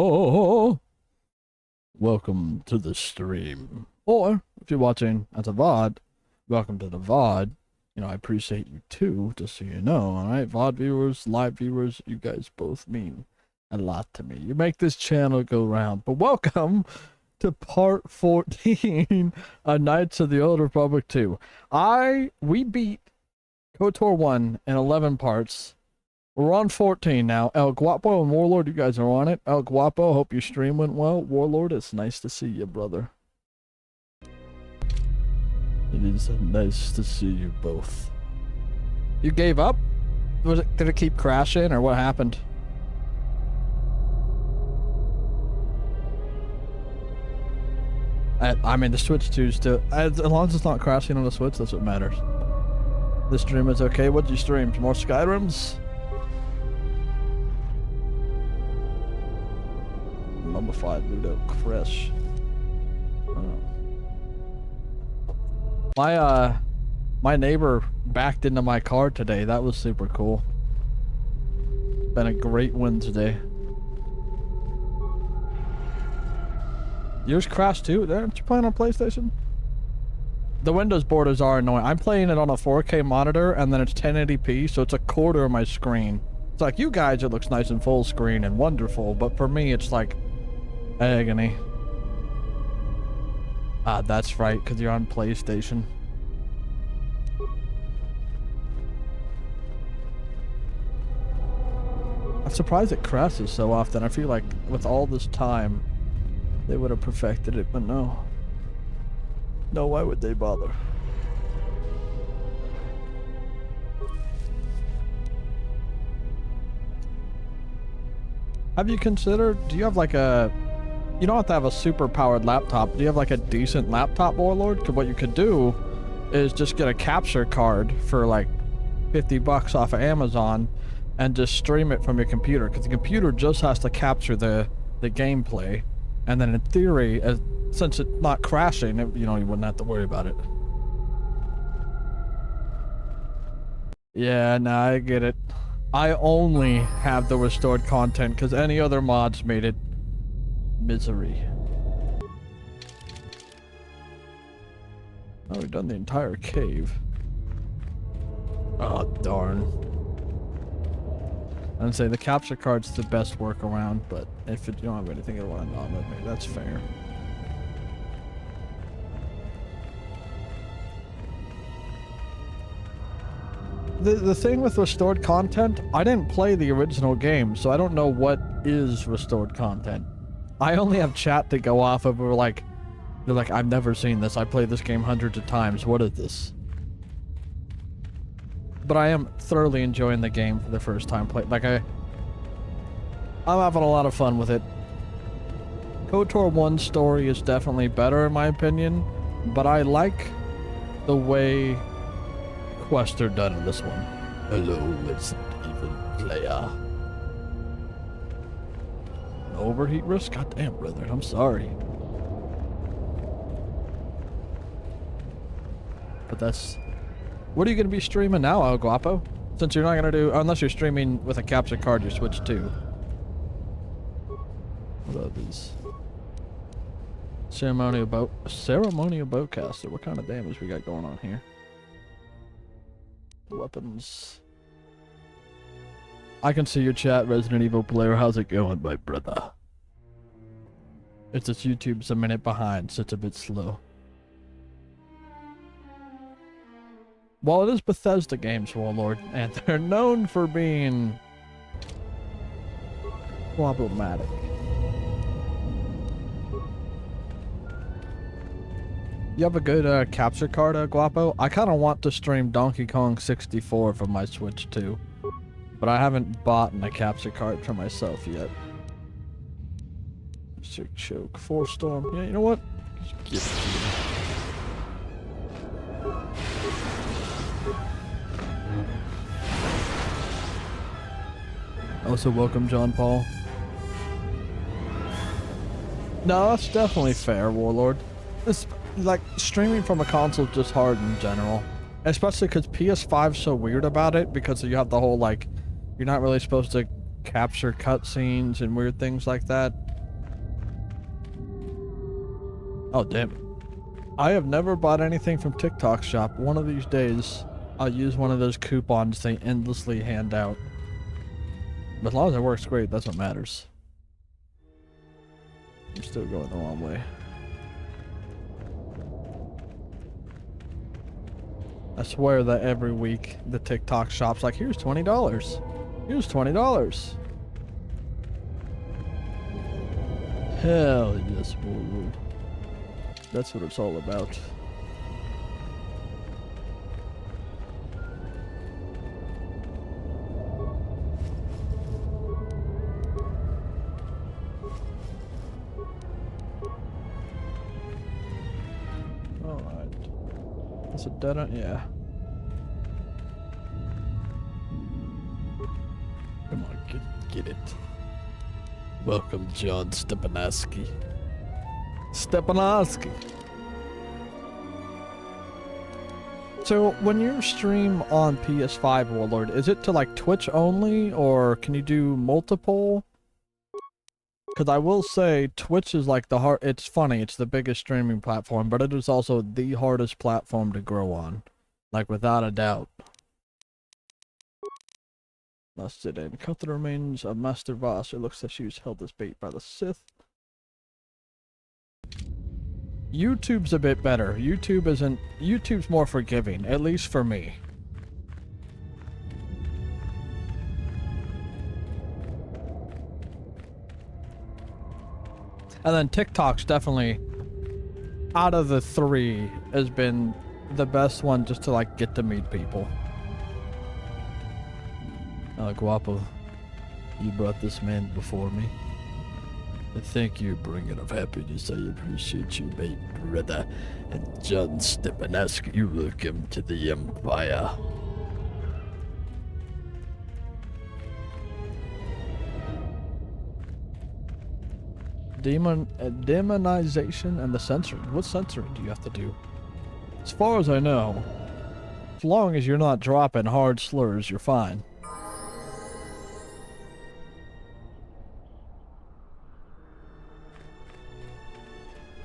Oh, welcome to the stream. Or if you're watching as a VOD, welcome to the VOD. You know, I appreciate you too, just so you know, alright? VOD viewers, live viewers, you guys both mean a lot to me. You make this channel go round. But welcome to part 14 of Knights of the Old Republic 2. We beat KOTOR 1 in 11 parts. We're on 14 now. El Guapo and Warlord, you guys are on it. El Guapo, hope your stream went well. Warlord, it's nice to see you, brother. It is nice to see you both. You gave up? Did it keep crashing, or what happened? I mean, the Switch 2 still... As long as it's not crashing on the Switch, that's what matters. The stream is okay. What'd you stream? More Skyrims? Mummified Ludo Crash. My neighbor backed into my car today. That was super cool. Been a great Wednesday. Yours crashed too? Aren't you playing on PlayStation? The Windows borders are annoying. I'm playing it on a 4K monitor and then it's 1080p, so it's a quarter of my screen. It's like, you guys, it looks nice and full screen and wonderful, but for me it's like agony. Ah, that's right, because you're on PlayStation. I'm surprised it crashes so often. I feel like with all this time, they would have perfected it, but no. No, why would they bother? Have you considered, do you have like a... You don't have to have a super powered laptop. Do you have like a decent laptop, Warlord? Because what you could do is just get a capture card for like 50 bucks off of Amazon and just stream it from your computer. Because the computer just has to capture the gameplay. And then in theory, since it's not crashing, you know, you wouldn't have to worry about it. Yeah, nah, I get it. I only have the restored content because any other mods made it misery. Oh, we've done the entire cave. Oh, darn. I'd say the capture card's the best workaround, but if you don't have anything you want to know, maybe that's fair. The thing with restored content, I didn't play the original game, so I don't know what is restored content. I only have chat to go off of. They're like, I've never seen this. I played this game hundreds of times. What is this? But I am thoroughly enjoying the game for the first time play. Like I'm having a lot of fun with it. KOTOR 1 story is definitely better in my opinion, but I like the way quests are done in this one. Hello, Resident Evil player. Overheat risk? God damn, brother. I'm sorry. But that's... What are you going to be streaming now, El Guapo? Since you're not going to do... Unless you're streaming with a capture card, you switch to. What are these? Ceremonial Bowcaster. What kind of damage we got going on here? Weapons. I can see your chat, Resident Evil player. How's it going, my brother? It's just YouTube's a minute behind, so it's a bit slow. Well, it is Bethesda games, Warlord, and they're known for being problematic. You have a good capture card, Guapo? I kind of want to stream Donkey Kong 64 from my Switch too, but I haven't bought a capture card for myself yet. Sick choke. 4-storm. Yeah, you know what? Just give it to you. Also, welcome, John Paul. No, that's definitely fair, Warlord. This, like, streaming from a console is just hard in general. Especially because PS5's so weird about it, because you have the whole, like, you're not really supposed to capture cutscenes and weird things like that. Oh, damn it. I have never bought anything from TikTok Shop. One of these days, I'll use one of those coupons they endlessly hand out. But as long as it works great, that's what matters. I'm still going the wrong way. I swear that every week, the TikTok Shop's like, here's $20. Here's $20. Hell yes, Lord. That's what it's all about. Alright. Is it dead end? Yeah. Come on, get it. Welcome, John Stepanowski. So, when you stream on PS5, Warlord, is it to like Twitch only, or can you do multiple? Because I will say, Twitch is like the hard. It's funny, it's the biggest streaming platform, but it is also the hardest platform to grow on. Like, without a doubt. Must it in. Cut the remains of Master Voss. It looks like she was held as bait by the Sith. YouTube's a bit better. YouTube's more forgiving, at least for me. And then TikTok's definitely, out of the three, has been the best one just to like get to meet people. Guapo, you brought this man before me. Thank you, bringer of happiness. I appreciate you, my brother. And John Stepanowski, welcome to the Empire. Demonization and the censoring. What censoring do you have to do? As far as I know, as long as you're not dropping hard slurs, you're fine.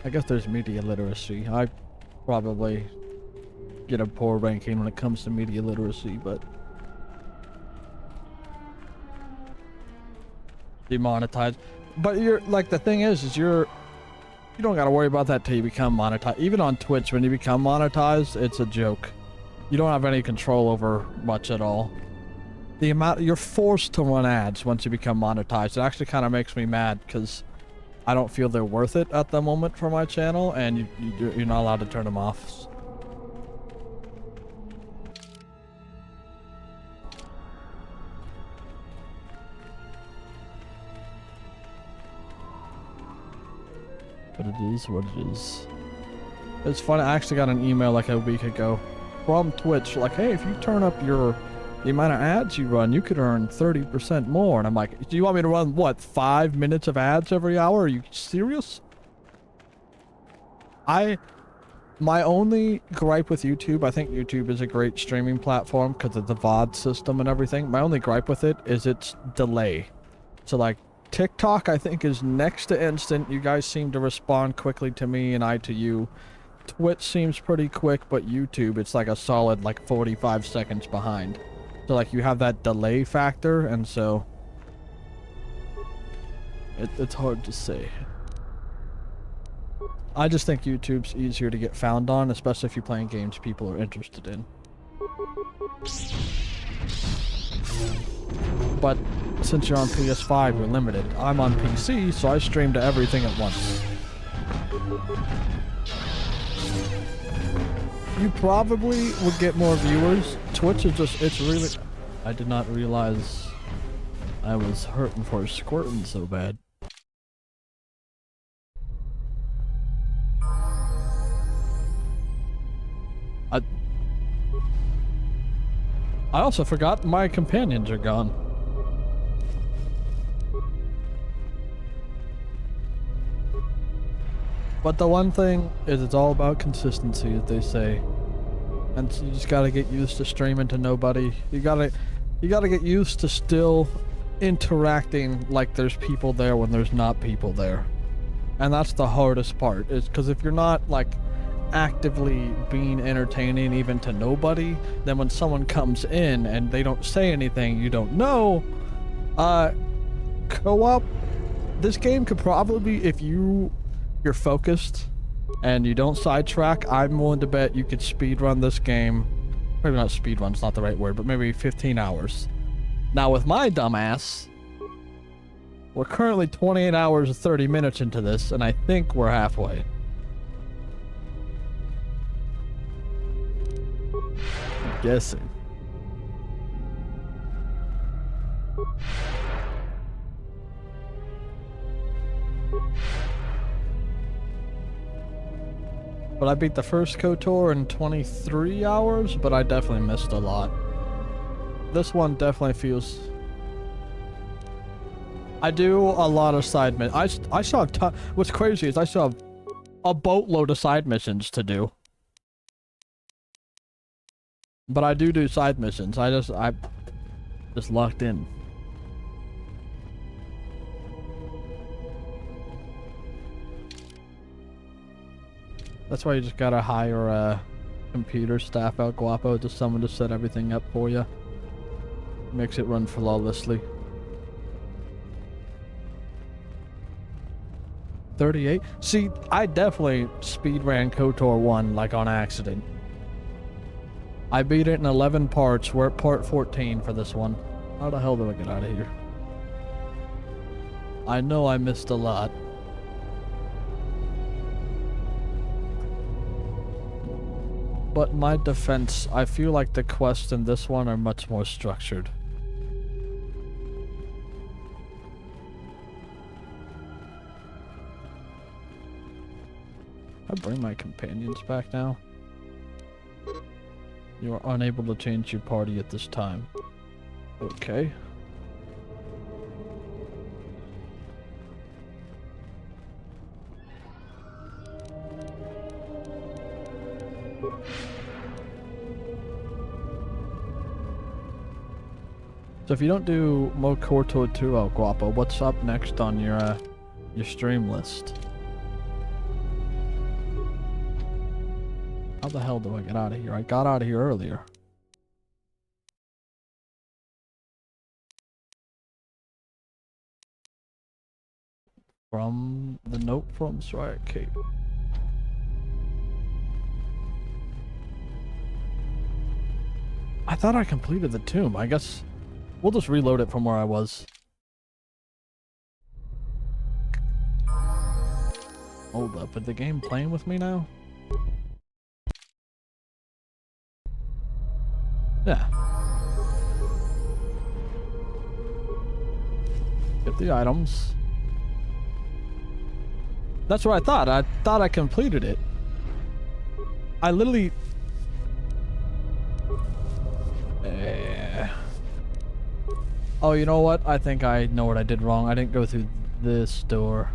I guess there's media literacy. I probably get a poor ranking when it comes to media literacy, but demonetized. But you're like, the thing is you don't gotta worry about that till you become monetized. Even on Twitch, when you become monetized, it's a joke. You don't have any control over much at all. The amount you're forced to run ads once you become monetized, it actually kind of makes me mad because I don't feel they're worth it at the moment for my channel, and you're not allowed to turn them off. But it is what it is. It's funny, I actually got an email like a week ago from Twitch, like, hey, if you turn up the amount of ads you run, you could earn 30% more. And I'm like, do you want me to run, what, 5 minutes of ads every hour? Are you serious? My only gripe with YouTube, I think YouTube is a great streaming platform because of the VOD system and everything. My only gripe with it is its delay. So like, TikTok, I think, is next to instant. You guys seem to respond quickly to me and I to you. Twitch seems pretty quick, but YouTube, it's like a solid, like, 45 seconds behind. So, like, you have that delay factor, and so it's hard to say. I just think YouTube's easier to get found on, especially if you're playing games people are interested in. But since you're on PS5, you're limited. I'm on PC, so I stream to everything at once. You probably would get more viewers. Twitch is just, it's really... I did not realize I was hurting for squirting so bad. I also forgot my companions are gone. But the one thing is, it's all about consistency, as they say. And so you just gotta get used to streaming to nobody. You gotta get used to still interacting like there's people there when there's not people there. And that's the hardest part, is because if you're not like actively being entertaining even to nobody, then when someone comes in and they don't say anything you don't know, co-op, this game could probably be, if you're focused and you don't sidetrack, I'm willing to bet you could speedrun this game. Maybe not speedrun's not the right word, but maybe 15 hours. Now with my dumbass, we're currently 28 hours and 30 minutes into this, and I think we're halfway. I'm guessing. But I beat the first KOTOR in 23 hours, but I definitely missed a lot. This one definitely feels... I do a lot of side missions. I still have ton... What's crazy is I still have a boatload of side missions to do. But I do side missions. I just locked in. That's why you just gotta hire a computer staff El Guapo, just someone to set everything up for you. Makes it run flawlessly. 38? See, I definitely speedran KOTOR 1 like on accident. I beat it in 11 parts. We're at part 14 for this one. How the hell do I get out of here? I know I missed a lot. But in my defense, I feel like the quests in this one are much more structured. I bring my companions back now. You are unable to change your party at this time. Okay. So if you don't do Mo KOTOR 2 El Guapo, what's up next on your stream list? How the hell do I get out of here? I got out of here earlier. From the note from Soraya Kate. I thought I completed the tomb. I guess we'll just reload it from where I was. Hold up, is the game playing with me now? Yeah. Get the items. That's what I thought. I thought I completed it. I literally... Oh, you know what? I think I know what I did wrong. I didn't go through this door.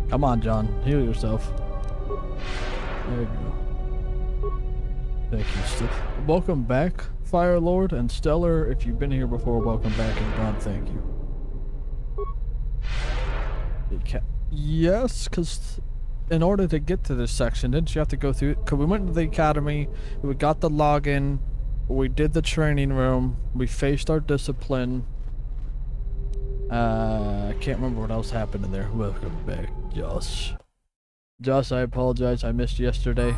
Come on, John. Heal yourself. There you go. Thank you. Welcome back, Fire Lord, and Stellar. If you've been here before, welcome back, and God, thank you. Yes, because in order to get to this section, didn't you have to go through it? Because we went to the academy, we got the login, we did the training room, we faced our discipline. I can't remember what else happened in there. Welcome back, Josh. Josh, I apologize. I missed yesterday.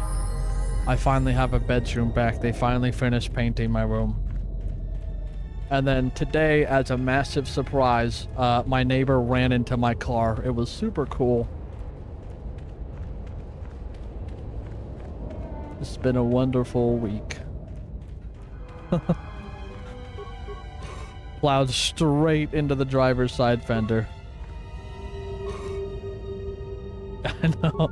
I finally have a bedroom back. They finally finished painting my room. And then today, as a massive surprise, my neighbor ran into my car. It was super cool. It's been a wonderful week. Plowed straight into the driver's side fender. I know.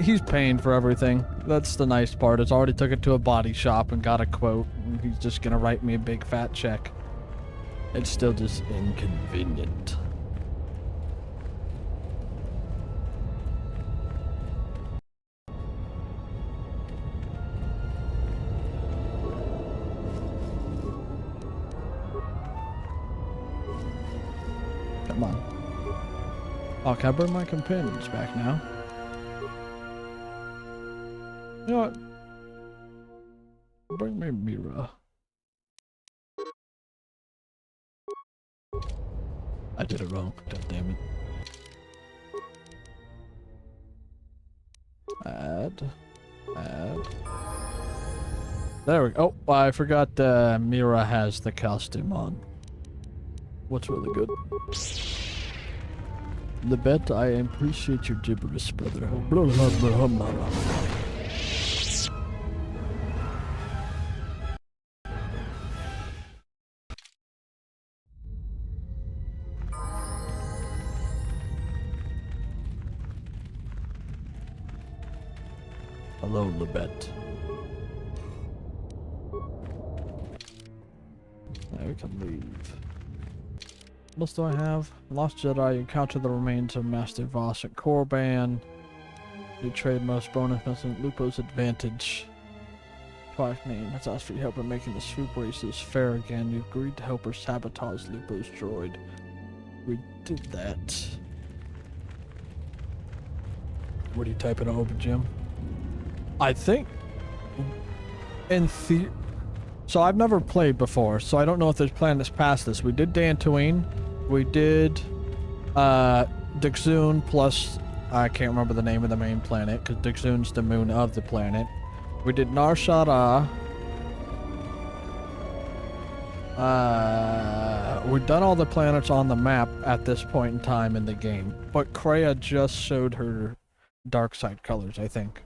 He's paying for everything. That's the nice part. It's already took it to a body shop and got a quote. And he's just gonna write me a big fat check. It's still just inconvenient. Oh, can I bring my companions back now? You know what? Bring me Mira. I did it wrong. God damn it. Add. There we go. Oh, I forgot Mira has the costume on. What's really good? Libet, I appreciate your gibberish, brother. Hello, Libet. Now we can leave. What else do I have? Lost Jedi, encounter the remains of Master Voss at Korriban. New trade most bonus missing Lupo's advantage. Twice name has asked for your help in making the swoop races fair again. You agreed to help her sabotage Lupo's droid. We did that. What are you typing over, Jim? I think in so I've never played before, so I don't know if there's planets past this. We did Dantooine, we did Dixun, plus I can't remember the name of the main planet because Dixun's the moon of the planet. We did Nar Shaddaa. We've done all the planets on the map at this point in time in the game, but Kreia just showed her dark side colors, I think.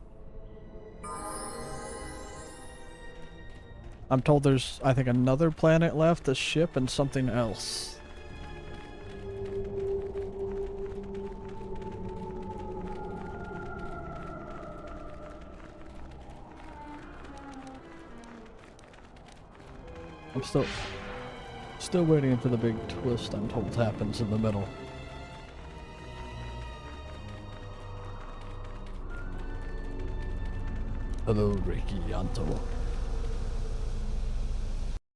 I'm told there's, I think, another planet left, a ship, and something else. I'm still waiting for the big twist I'm told happens in the middle. Hello, Ricky Yanto.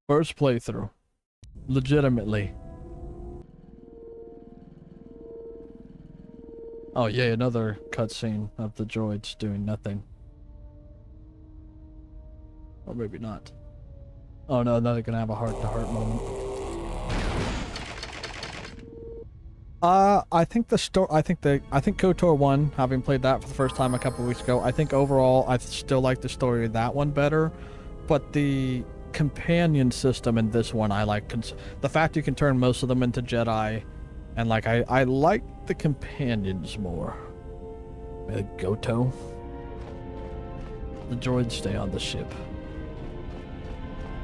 First playthrough. Legitimately. Oh yeah, another cutscene of the droids doing nothing. Or maybe not. Oh no, now they're gonna have a heart-to-heart moment. I think the story. I think KOTOR 1, having played that for the first time a couple weeks ago, I think overall I still like the story of that one better, but the companion system in this one I like. The fact you can turn most of them into Jedi, and like I like the companions more. Goto. The droids stay on the ship.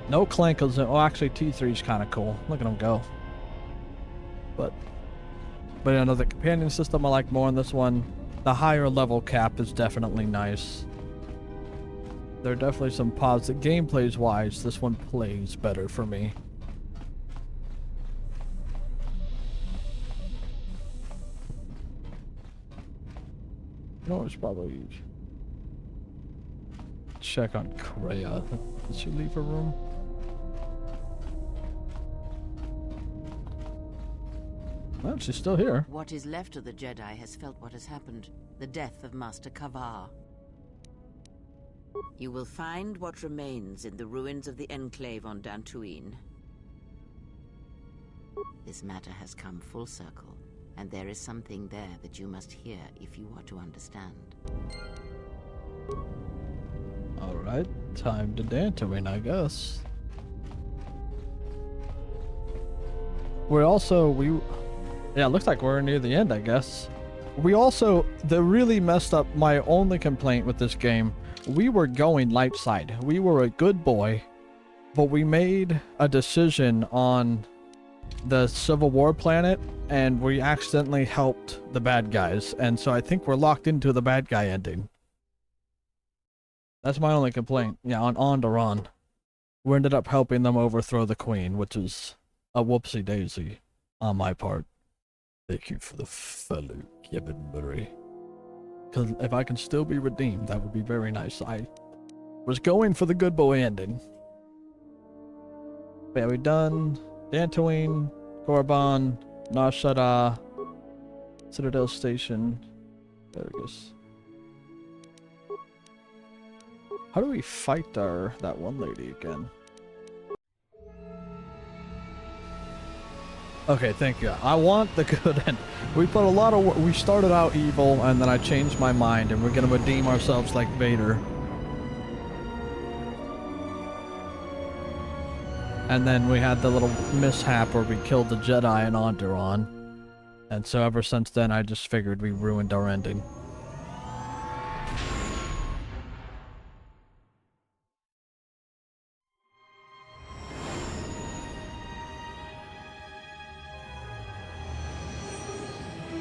No Clankles. Oh, actually, T3's kind of cool. Look at them go. But you know, the companion system I like more in this one. The higher level cap is definitely nice. There are definitely some positive gameplays wise. This one plays better for me. You know, it's probably check on Kreia. Did she leave her room? Well, she's still here. What is left of the Jedi has felt what has happened. The death of Master Kavar. You will find what remains in the ruins of the Enclave on Dantooine. This matter has come full circle, and there is something there that you must hear if you are to understand. Alright, time to Dantooine, I guess. Yeah, it looks like we're near the end, I guess. The really messed up, my only complaint with this game, we were going light side. We were a good boy, but we made a decision on the Civil War planet, and we accidentally helped the bad guys, and so I think we're locked into the bad guy ending. That's my only complaint. Yeah, on Onderon. We ended up helping them overthrow the Queen, which is a whoopsie daisy on my part. Thank you for the fellow, Kevin Murray. Because if I can still be redeemed, that would be very nice. I was going for the good boy ending. But yeah, we done Dantooine, Korriban, Nar Shaddaa. Citadel Station. There it goes. How do we fight that one lady again? Okay, thank you. I want the good end. We put a lot of work. We started out evil, and then I changed my mind, and we're gonna redeem ourselves like Vader. And then we had the little mishap where we killed the Jedi in Onderon. And so ever since then, I just figured we ruined our ending.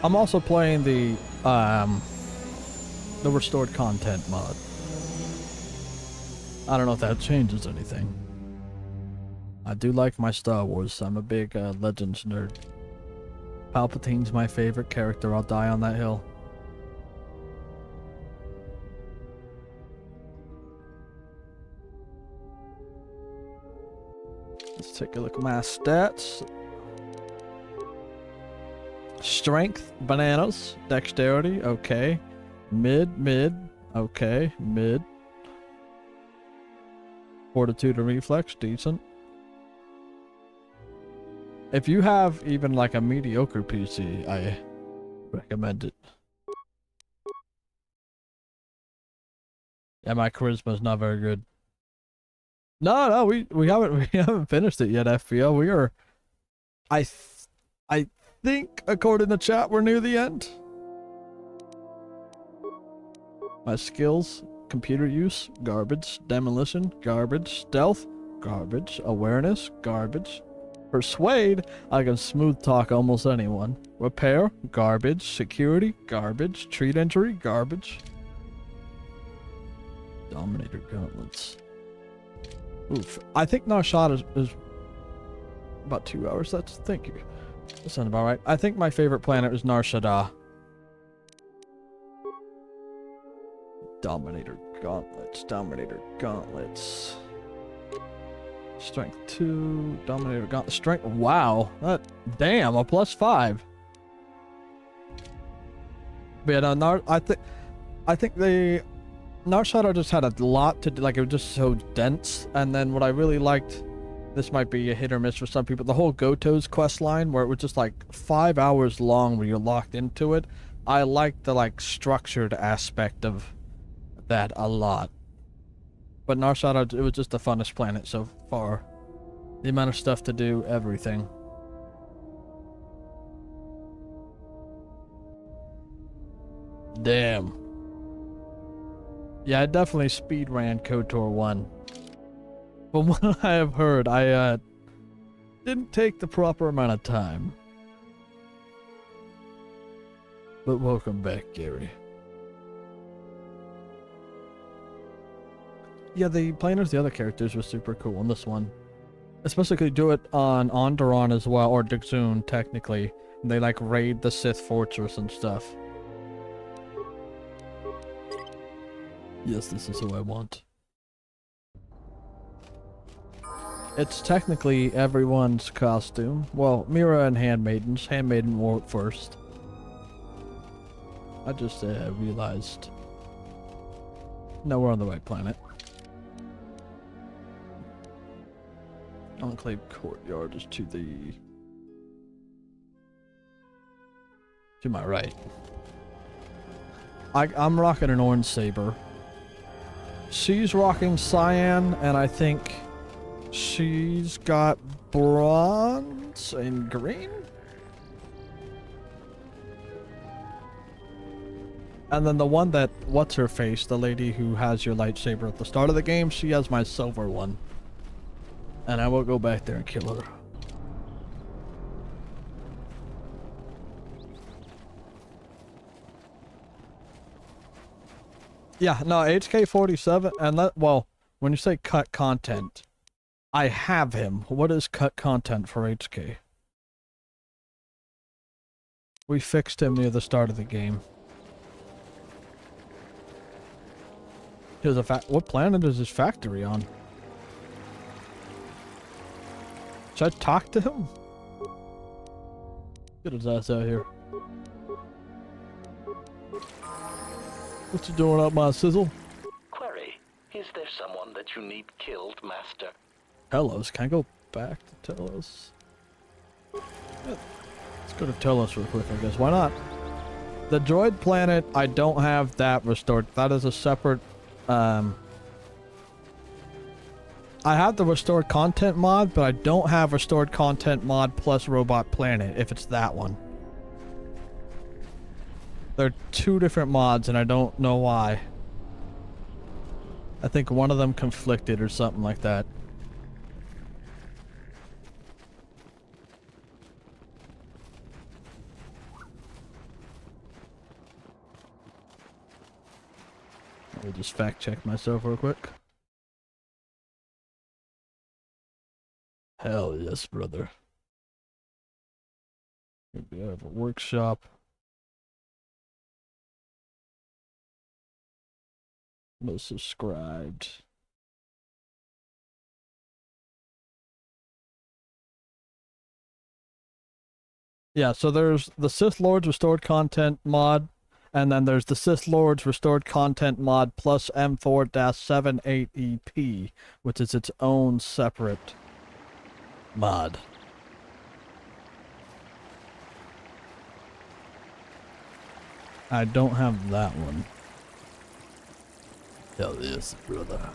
I'm also playing the restored content mod. I don't know if that changes anything. I do like my Star Wars. I'm a big Legends nerd. Palpatine's my favorite character. I'll die on that hill. Let's take a look at my stats. Strength, bananas. Dexterity, okay. Mid, okay. Mid. Fortitude and reflex, decent. If you have even like a mediocre PC, I recommend it. Yeah, my charisma's not very good. No, we haven't finished it yet, FPL. We are I think according to chat we're near the end. My skills, computer use, garbage, demolition, garbage, stealth, garbage, awareness, garbage. Persuade, I can smooth talk almost anyone. Repair, garbage. Security, garbage. Treat injury, garbage. Dominator gauntlets. Oof. I think Nar Shaddaa is about 2 hours. Thank you. That sounds about right. I think my favorite planet is Nar Shaddaa. Dominator gauntlets. Dominator gauntlets. Strength 2, Dominator Gauntlet, Strength, wow, damn, a +5. But yeah, I think the Nar Shaddaa just had a lot to do, like it was just so dense, and then what I really liked, this might be a hit or miss for some people, the whole Goto's quest line, where it was just like 5 hours long where you're locked into it. I liked the like structured aspect of that a lot. But Nar Shaddaa, it was just the funnest planet so far. The amount of stuff to do, everything. Damn. Yeah, I definitely speed ran KOTOR 1. From what I have heard, I didn't take the proper amount of time. But welcome back, Gary. Yeah, the playing as the other characters was super cool in this one. Especially if you do it on Onderon as well, or Dixun, technically. They like raid the Sith fortress and stuff. Yes, this is who I want. It's technically everyone's costume. Well, Mira and Handmaiden's. Handmaiden wore it first. I just realized. No, we're on the right planet. Enclave Courtyard is to my right. I'm rocking an orange saber. She's rocking cyan, and I think she's got bronze and green. And then the one that, what's her face, the lady who has your lightsaber at the start of the game, she has my silver one. And I will go back there and kill her. Yeah, no, HK47, and that, well, when you say cut content, I have him. What is cut content for HK? We fixed him near the start of the game. Here's a what planet is his factory on? Should I talk to him? Get his ass out here. What you doing up my sizzle? Query, is there someone that you need killed, Master? Telos, can I go back to Telos? Let's go to Telos real quick, I guess. Why not? The droid planet, I don't have that restored. That is a separate, I have the restored content mod, but I don't have restored content mod plus robot planet, if it's that one. They're two different mods, and I don't know why. I think one of them conflicted or something like that. Let me just fact check myself real quick. Hell yes, brother. We have a workshop. Most subscribed. Yeah, so there's the Sith Lords Restored Content mod, and then there's the Sith Lords Restored Content mod plus M4-78EP, which is its own separate mod. I don't have that one. Hell yes, brother.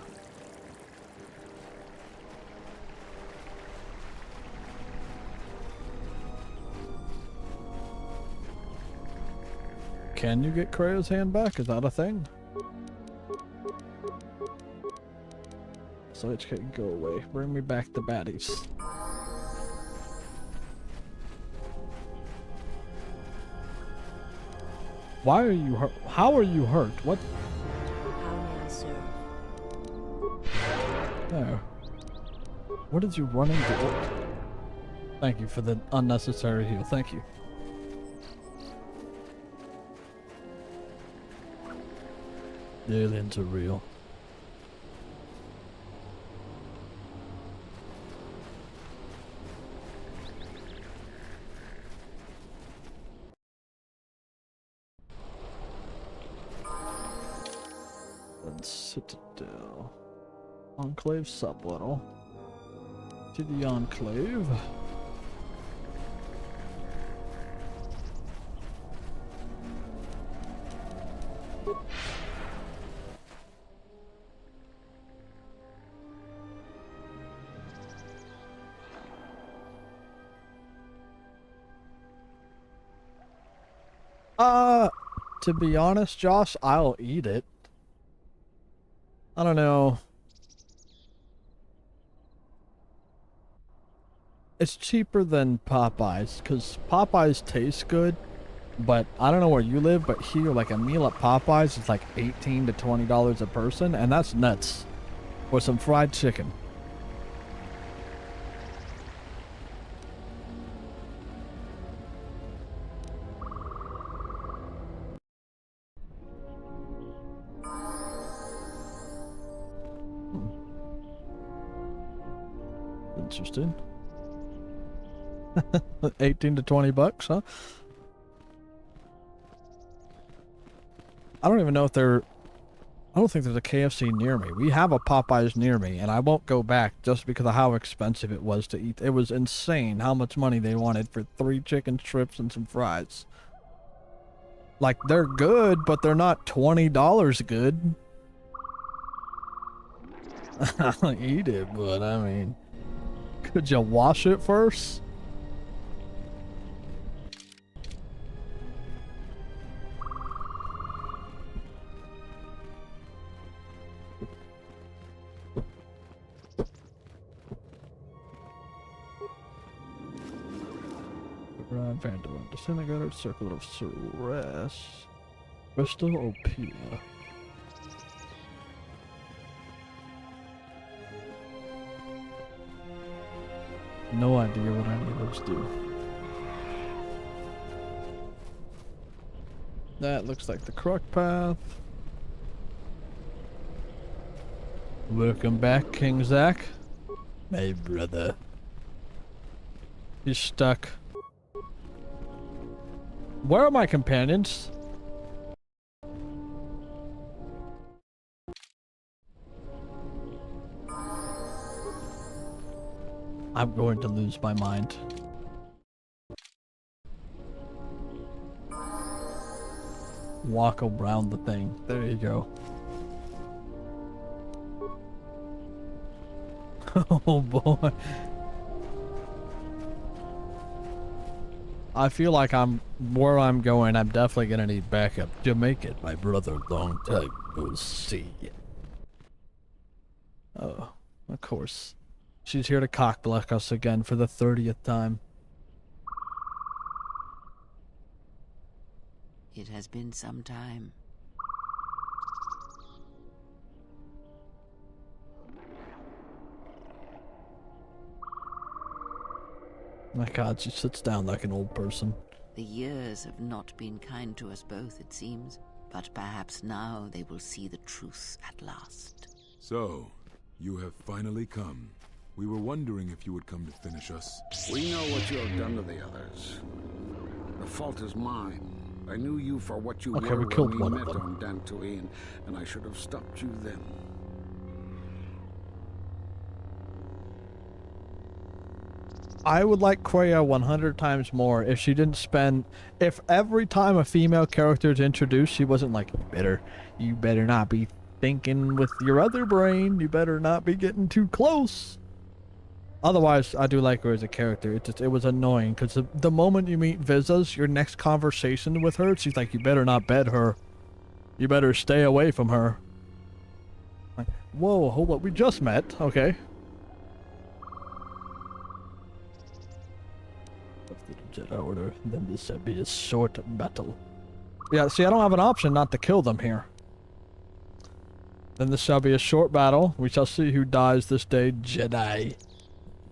Can you get Kreo's hand back? Is that a thing? So it can go away. Bring me back the baddies. Why are you hurt? How are you hurt? What? How may I serve? There. What did you run into? Oh. Thank you for the unnecessary heal. Thank you. The aliens are real. And Citadel. Enclave subliminal. To the Enclave. To be honest, Josh, I'll eat it. I don't know. It's cheaper than Popeyes, because Popeyes tastes good, but I don't know where you live, but here, like a meal at Popeyes is like $18 to $20 a person, and that's nuts. Or some fried chicken. Interesting. 18 to 20 bucks, huh? I don't even know if I don't think there's a KFC near me. We have a Popeyes near me, and I won't go back just because of how expensive it was to eat. It was insane how much money they wanted for 3 chicken strips and some fries. Like, they're good, but they're not $20 good. I'll eat it, but I mean, could you wash it first? Vanderbilt, Disintegrator, Circle of Ceres, Bristol, Opila. No idea what any of those do. That looks like the Croc Path. Welcome back, King Zach. My brother. He's stuck. Where are my companions? I'm going to lose my mind. Walk around the thing. There you go. Oh boy. I feel like where I'm going, I'm definitely gonna need backup. Jamaica, my brother, long time no see. Oh, of course. She's here to cockblock us again for the 30th time. It has been some time. My god, she sits down like an old person. The years have not been kind to us both, it seems, but perhaps now they will see the truth at last. So, you have finally come. We were wondering if you would come to finish us. We know what you have done to the others. The fault is mine. I knew you for what you Okay, were we when killed we one of met them. on Dantooine, and I should have stopped you then. I would like Kreia 100 times more if she didn't spend... If every time a female character is introduced, she wasn't like, you better not be thinking with your other brain. You better not be getting too close. Otherwise, I do like her as a character. It was annoying because the moment you meet Vizas, your next conversation with her, she's like, you better not bed her. You better stay away from her. Like, whoa, hold up, we just met. Okay. Jedi Order, then this shall be a short battle. Yeah, see, I don't have an option not to kill them here. Then this shall be a short battle. We shall see who dies this day. Jedi,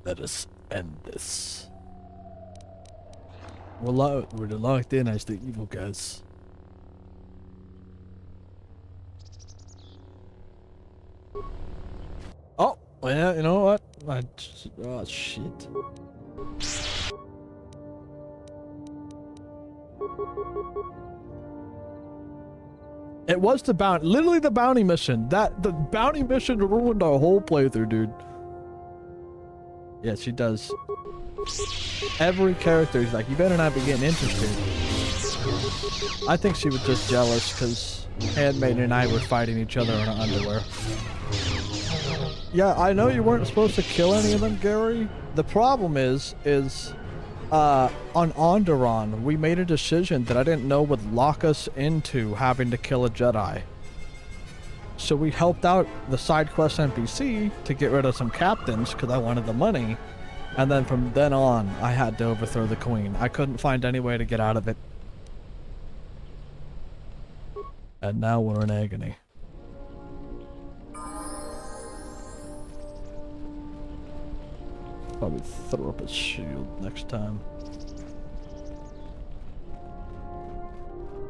let us end this. We're locked in as the evil guys. Oh, well, you know what? Oh, shit. It was the bounty, literally the bounty mission. The bounty mission ruined our whole playthrough, dude. Yeah, she does. Every character is like, you better not be getting interested. I think she was just jealous because Handmaiden and I were fighting each other in our underwear. Yeah, I know you weren't supposed to kill any of them, Gary. The problem is on Onderon, we made a decision that I didn't know would lock us into having to kill a Jedi. So we helped out the side quest NPC to get rid of some captains because I wanted the money. And then from then on, I had to overthrow the Queen. I couldn't find any way to get out of it. And now we're in agony. Probably throw up his shield next time.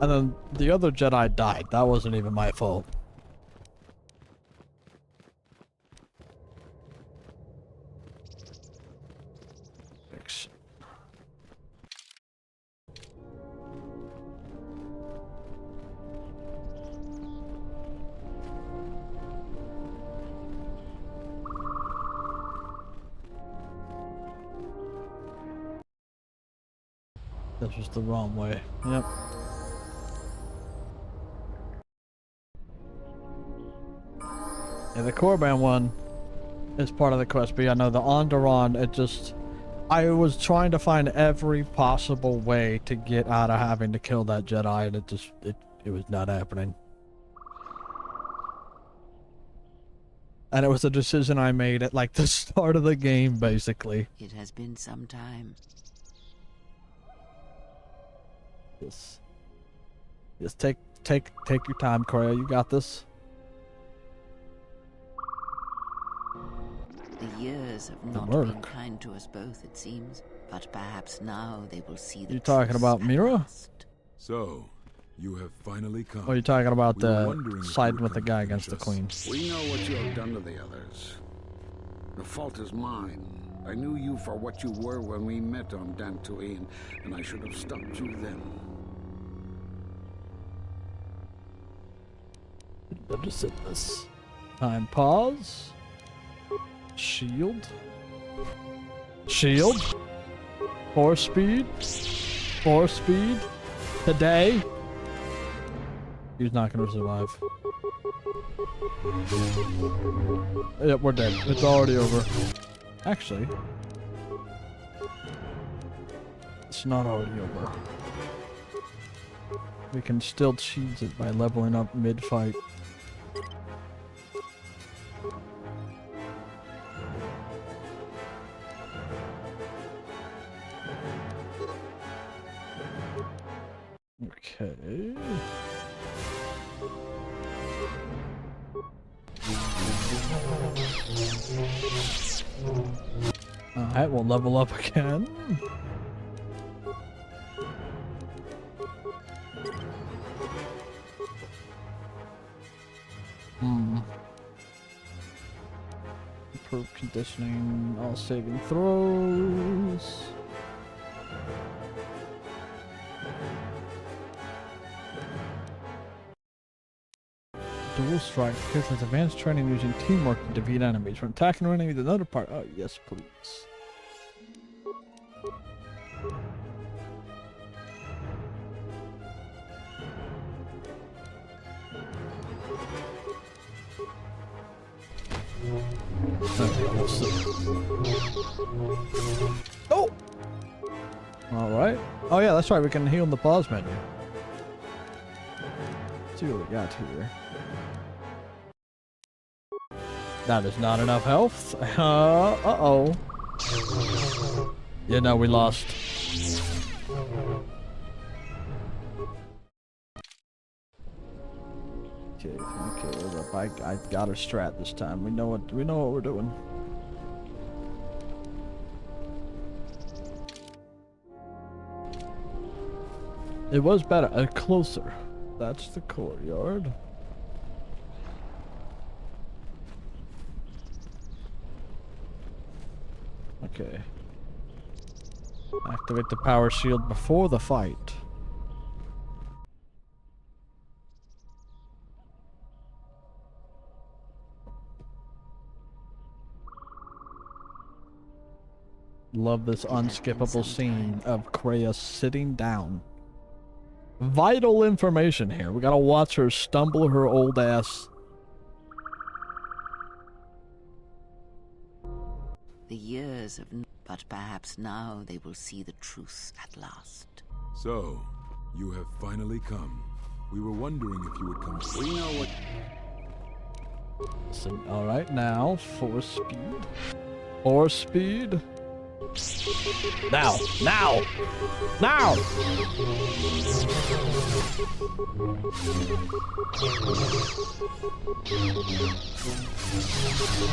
And then the other Jedi died. That wasn't even my fault. Fix. This was the wrong way. Yep. Yeah, the Korban one is part of the quest, but yeah, no, the Onderon, it just... I was trying to find every possible way to get out of having to kill that Jedi, and it was not happening. And it was a decision I made at, like, the start of the game, basically. It has been some time. Just take your time, Kreia. You got this. The years have not been kind to us both, it seems, but perhaps now they will see the You talking truth about at Mira? last. So, you have finally come. Or are you talking about We were the wondering if you side would with the come to guy finish against the us. Queen? We know what you have done to the others. The fault is mine. I knew you for what you were when we met on Dantooine, and I should have stopped you then. Better set this. Time pause. Shield. Shield. 4 speed. 4 speed. Today. He's not gonna survive. Yep, we're dead. It's already over. Actually, it's not already over. We can still cheese it by leveling up mid-fight. Okay. Alright, we'll level up again. Improve conditioning, all saving throws. Dual strike gives us advanced training using teamwork to defeat enemies. When attacking an enemy with another part. Oh, yes, please. Okay, we'll see. Oh! Alright. Oh, yeah, that's right. We can heal in the pause menu. Let's see what we got here. That is not enough health. Uh-oh. Yeah, no, we lost. Okay, look, I got our strat this time. We know what we're doing. It was better, closer. That's the courtyard. Okay. Activate the power shield before the fight. Love this unskippable scene of Kreia sitting down. Vital information here. We gotta watch her stumble her old ass. The years of... But perhaps now they will see the truth at last. So, you have finally come. We were wondering if you would come. We know what... So, alright, now, 4 speed. 4 speed. Now! Now! Now!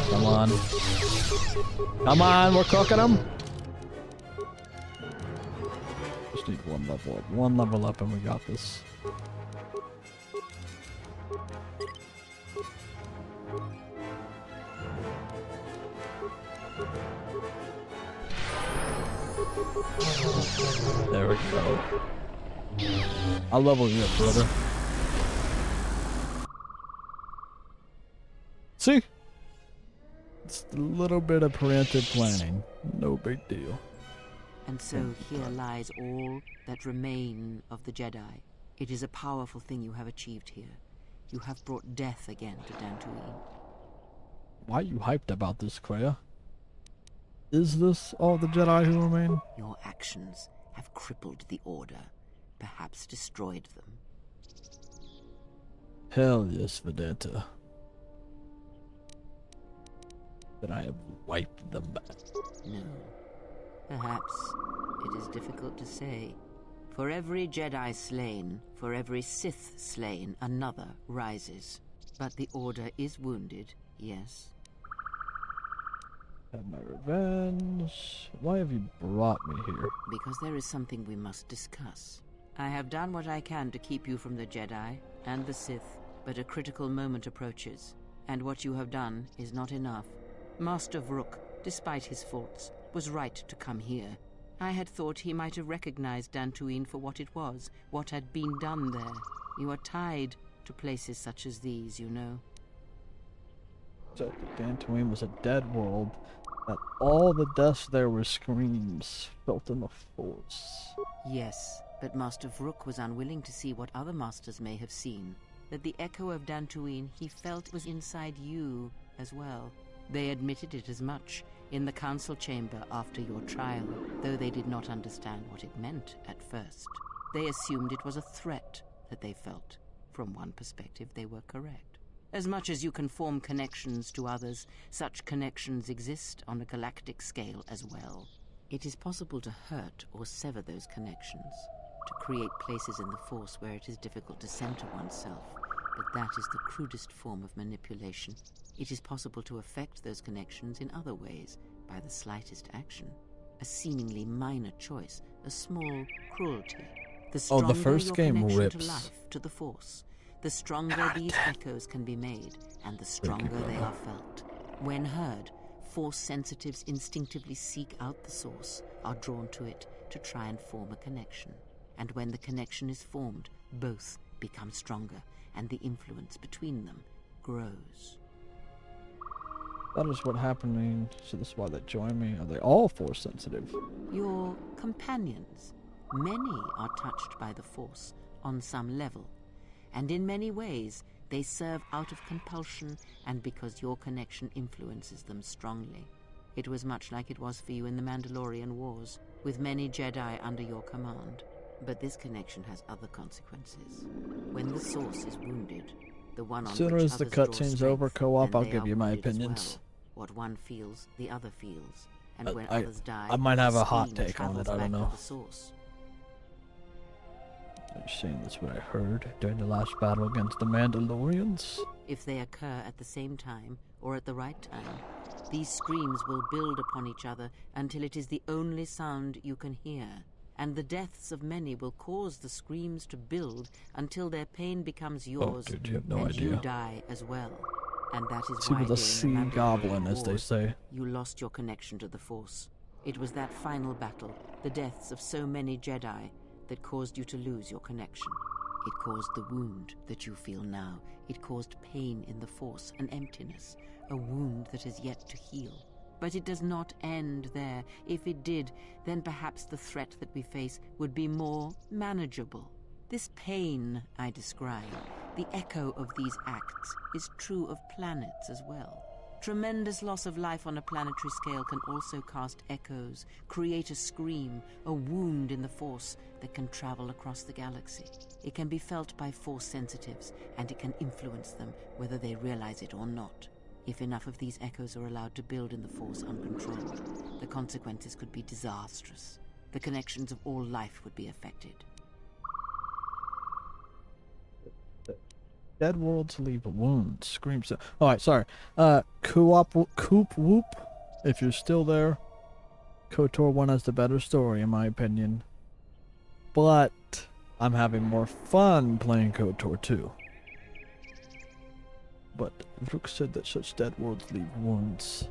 Come on. Come on, we're cooking them. Just need one level up. One level up and we got this. There we go. I'll level you up, brother. See? It's a little bit of preemptive planning. No big deal. And so here lies all that remain of the Jedi. It is a powerful thing you have achieved here. You have brought death again to Dantooine. Why are you hyped about this, Kreia? Is this all the Jedi who remain? Your actions have crippled the Order, perhaps destroyed them. Hell yes, Vedanta. Then I have wiped them back. No. Perhaps it is difficult to say. For every Jedi slain, for every Sith slain, another rises. But the Order is wounded, yes. Have my revenge. Why have you brought me here? Because there is something we must discuss. I have done what I can to keep you from the Jedi and the Sith, but a critical moment approaches, and what you have done is not enough. Master Vrook, despite his faults, was right to come here. I had thought he might have recognized Dantooine for what it was, what had been done there. You are tied to places such as these, you know. So Dantooine was a dead world that all the deaths there were screams felt in the Force. Yes, but Master Vrook was unwilling to see what other masters may have seen. That the echo of Dantooine he felt was inside you as well. They admitted it as much in the council chamber after your trial, though they did not understand what it meant at first. They assumed it was a threat that they felt. From one perspective, they were correct. As much as you can form connections to others, such connections exist on a galactic scale as well. It is possible to hurt or sever those connections, to create places in the Force where it is difficult to center oneself, but that is the crudest form of manipulation. It is possible to affect those connections in other ways, by the slightest action. A seemingly minor choice, a small cruelty. The stronger first your game connection rips. to life, to the Force, the stronger these echoes can be made, and the stronger they are felt. When heard, Force sensitives instinctively seek out the source, are drawn to it to try and form a connection. And when the connection is formed, both become stronger, and the influence between them grows. That is what happened. So this is why they join me. Are they all Force sensitive? Your companions, many are touched by the Force on some level, and in many ways they serve out of compulsion and because your connection influences them strongly. It was much like it was for you in the Mandalorian Wars, with many Jedi under your command. But this connection has other consequences. When the Source is wounded, the one on Sooner which as the others draw cutscene's over, strength, co-op, then I'll they give are you my wounded as opinions. well. What one feels, the other feels. And when I others die, I might have the a hot scream take on it, travels I don't back to know. the Source. Are you saying that's what I heard during the last battle against the Mandalorians? If they occur at the same time, or at the right time, these screams will build upon each other until it is the only sound you can hear. And the deaths of many will cause the screams to build until their pain becomes yours, dude, you have no and you idea. die as well. And that is See why with a during sea the Mandalorian goblin, as they Wars, say. you lost your connection to the Force. It was that final battle, the deaths of so many Jedi, that caused you to lose your connection. It caused the wound that you feel now. It caused pain in the Force, an emptiness, a wound that has yet to heal. But it does not end there. If it did, then perhaps the threat that we face would be more manageable. This pain I describe, the echo of these acts, is true of planets as well. Tremendous loss of life on a planetary scale can also cast echoes, create a scream, a wound in the Force that can travel across the galaxy. It can be felt by Force sensitives, and it can influence them whether they realize it or not. If enough of these echoes are allowed to build in the Force uncontrolled, the consequences could be disastrous. The connections of all life would be affected. Dead worlds leave wounds. Screams. Alright, sorry. Coop Whoop. If you're still there, KOTOR 1 has the better story, in my opinion. But I'm having more fun playing KOTOR 2. But Vrook said that such dead worlds leave wounds.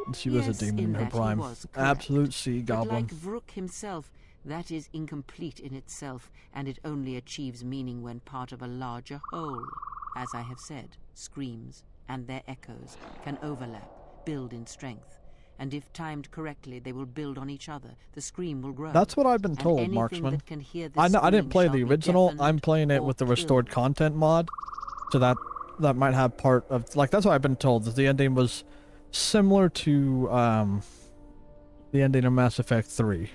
And she was a Yes, demon in her that he prime. was correct. Absolute sea But goblin. like Vrook himself, that is incomplete in itself, and it only achieves meaning when part of a larger whole. As I have said, screams and their echoes can overlap, build in strength. And if timed correctly, they will build on each other. The scream will grow. That's what I've been And told, anything Marksman. that can hear the I didn't scream play shall the be original. I'm deafened playing it or with the restored killed. content mod. So that might have part of, like, that's what I've been told, that the ending was similar to the ending of Mass Effect 3.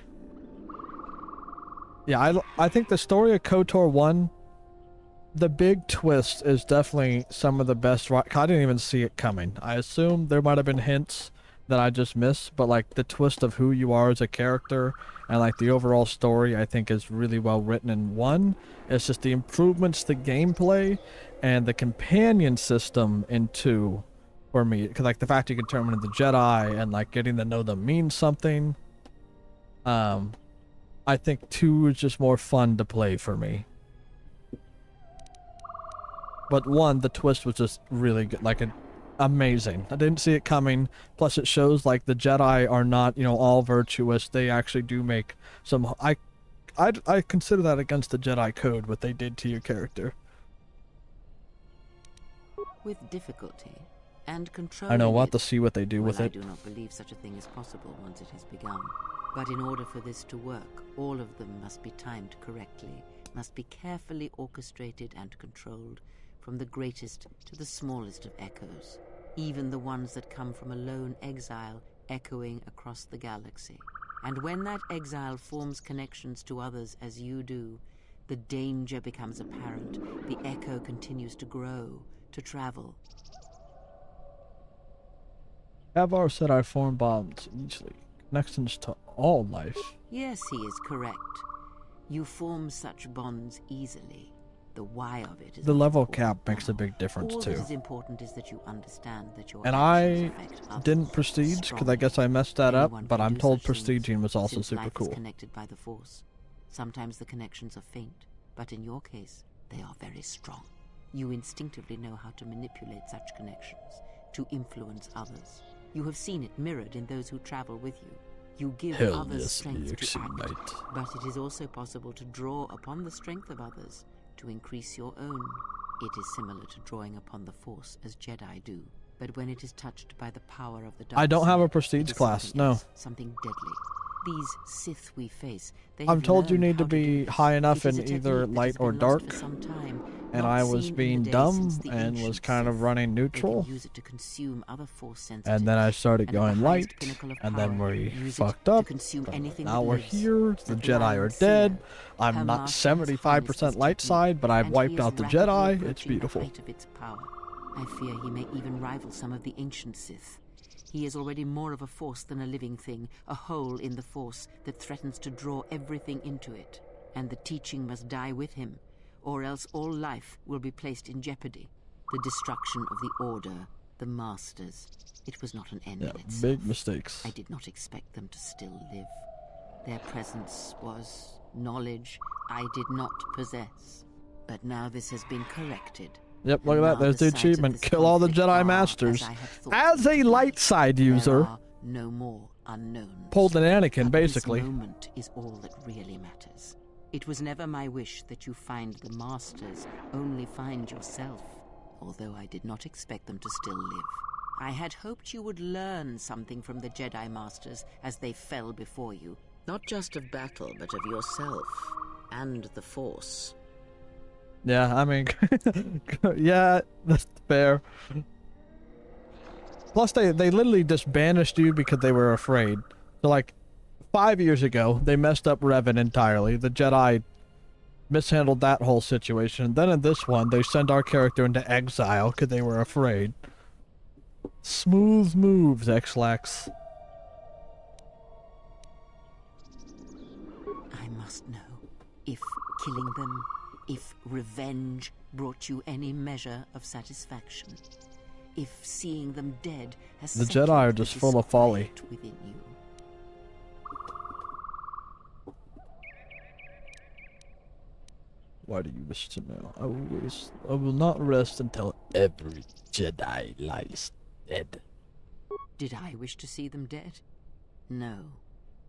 Yeah, I think the story of KOTOR 1, the big twist is definitely some of the best. I didn't even see it coming. I assume there might have been hints that I just missed, but like the twist of who you are as a character and like the overall story, I think is really well written in 1. It's just the improvements to gameplay and the companion system in 2 for me, because like the fact you can turn them into Jedi and like getting to know them means something. I think 2 is just more fun to play for me. But 1, the twist was just really good, like amazing. I didn't see it coming. Plus it shows like the Jedi are not, all virtuous. They actually do make some, I consider that against the Jedi code, what they did to your character. With difficulty, and controlling I know, we'll have it. to see what they do Well, with I it. do not believe such a thing is possible once it has begun. But in order for this to work, all of them must be timed correctly, must be carefully orchestrated and controlled, from the greatest to the smallest of echoes, even the ones that come from a lone exile echoing across the galaxy. And when that exile forms connections to others as you do, the danger becomes apparent. The echo continues to grow, to travel. Avar said I form bonds easily. Connections to all life. Yes, he is correct. You form such bonds easily. The why of it is The not level important cap makes a now. big difference All too. that is important is that you understand that your And actions I affect others didn't prestige because I strongly. guess I messed that up, Anyone but can I'm do told such things, prestiging was also since super life cool. is connected by the Force. Sometimes the connections are faint, but in your case, they are very strong. You instinctively know how to manipulate such connections, to influence others. You have seen it mirrored in those who travel with you. You give Hell others yes, strength to EXE act, Knight. but it is also possible to draw upon the strength of others to increase your own. It is similar to drawing upon the Force as Jedi do, but when it is touched by the power of the dark I don't have a side, prestige it is class, something no. else, something deadly. These Sith we face, they I'm have told you learned need to how do be this. high enough It is in a either technique that light has or been lost dark, for some time, and not I was seen in being the day dumb since the and was ancient kind of Sith. running They neutral. can use it to consume other Force sensitives, And then I started and at the going highest light, pinnacle of and then power, we use it fucked to up. consume but anything now that we're lives. here, the Like Jedi Lion are Seer, dead. her I'm not master has harnessed 75% this light technique, side, but I've and wiped he is out the rapidly Jedi. It's approaching beautiful. The height of its power. I fear he may even rival some of the ancient Sith. He is already more of a force than a living thing, a hole in the Force that threatens to draw everything into it. And the teaching must die with him, or else all life will be placed in jeopardy. The destruction of the Order, the Masters. It was not an end Yeah, in itself. big mistakes. I did not expect them to still live. Their presence was knowledge I did not possess. But now this has been corrected. Yep, look And at now that. There's the sides of achievement. this Kill all the conflict Jedi are, Masters. I had thought As them a to be. light side user, There are no more unknowns. pulled an Anakin, But basically. This moment is all that really matters. It was never my wish that you find the Masters, only find yourself. Although I did not expect them to still live. I had hoped you would learn something from the Jedi Masters as they fell before you. Not just of battle, but of yourself. And the Force. Yeah, I mean, yeah, that's fair. Plus, they literally just banished you because they were afraid. So, like, 5 years ago, they messed up Revan entirely. The Jedi mishandled that whole situation. Then in this one, they send our character into exile because they were afraid. Smooth moves, X-Lax. I must know if killing them, if revenge brought you any measure of satisfaction. If seeing them dead has The settled Jedi are the just full of folly. disquiet within you. Why do you wish to know? I will not rest until every Jedi lies dead. Did I wish to see them dead? No.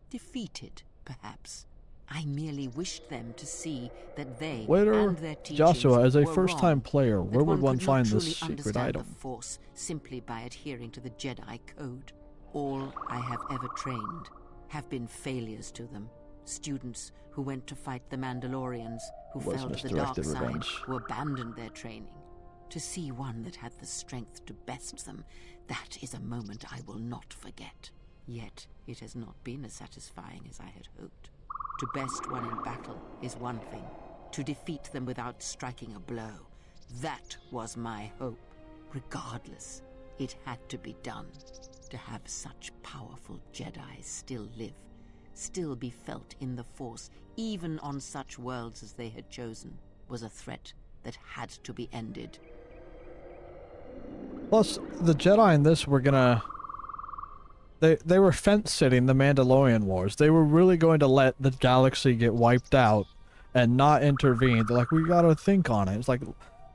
Defeated, perhaps. I merely wished them to see that they Waiter, and their teachings Joshua, as a were first-time wrong, player, that where would one could not find truly this secret understand item? the Force simply by adhering to the Jedi Code. All I have ever trained have been failures to them. Students who went to fight the Mandalorians, who Was fell to the dark misdirected side, revenge. who abandoned their training. To see one that had the strength to best them, that is a moment I will not forget. Yet, it has not been as satisfying as I had hoped. To best one in battle is one thing. To defeat them without striking a blow, that was my hope. Regardless, it had to be done. To have such powerful Jedi still live, still be felt in the Force, even on such worlds as they had chosen, was a threat that had to be ended. Plus, the Jedi in this were gonna... They were fence-sitting the Mandalorian Wars. They were really going to let the galaxy get wiped out and not intervene. They're like, we gotta think on it. It's like,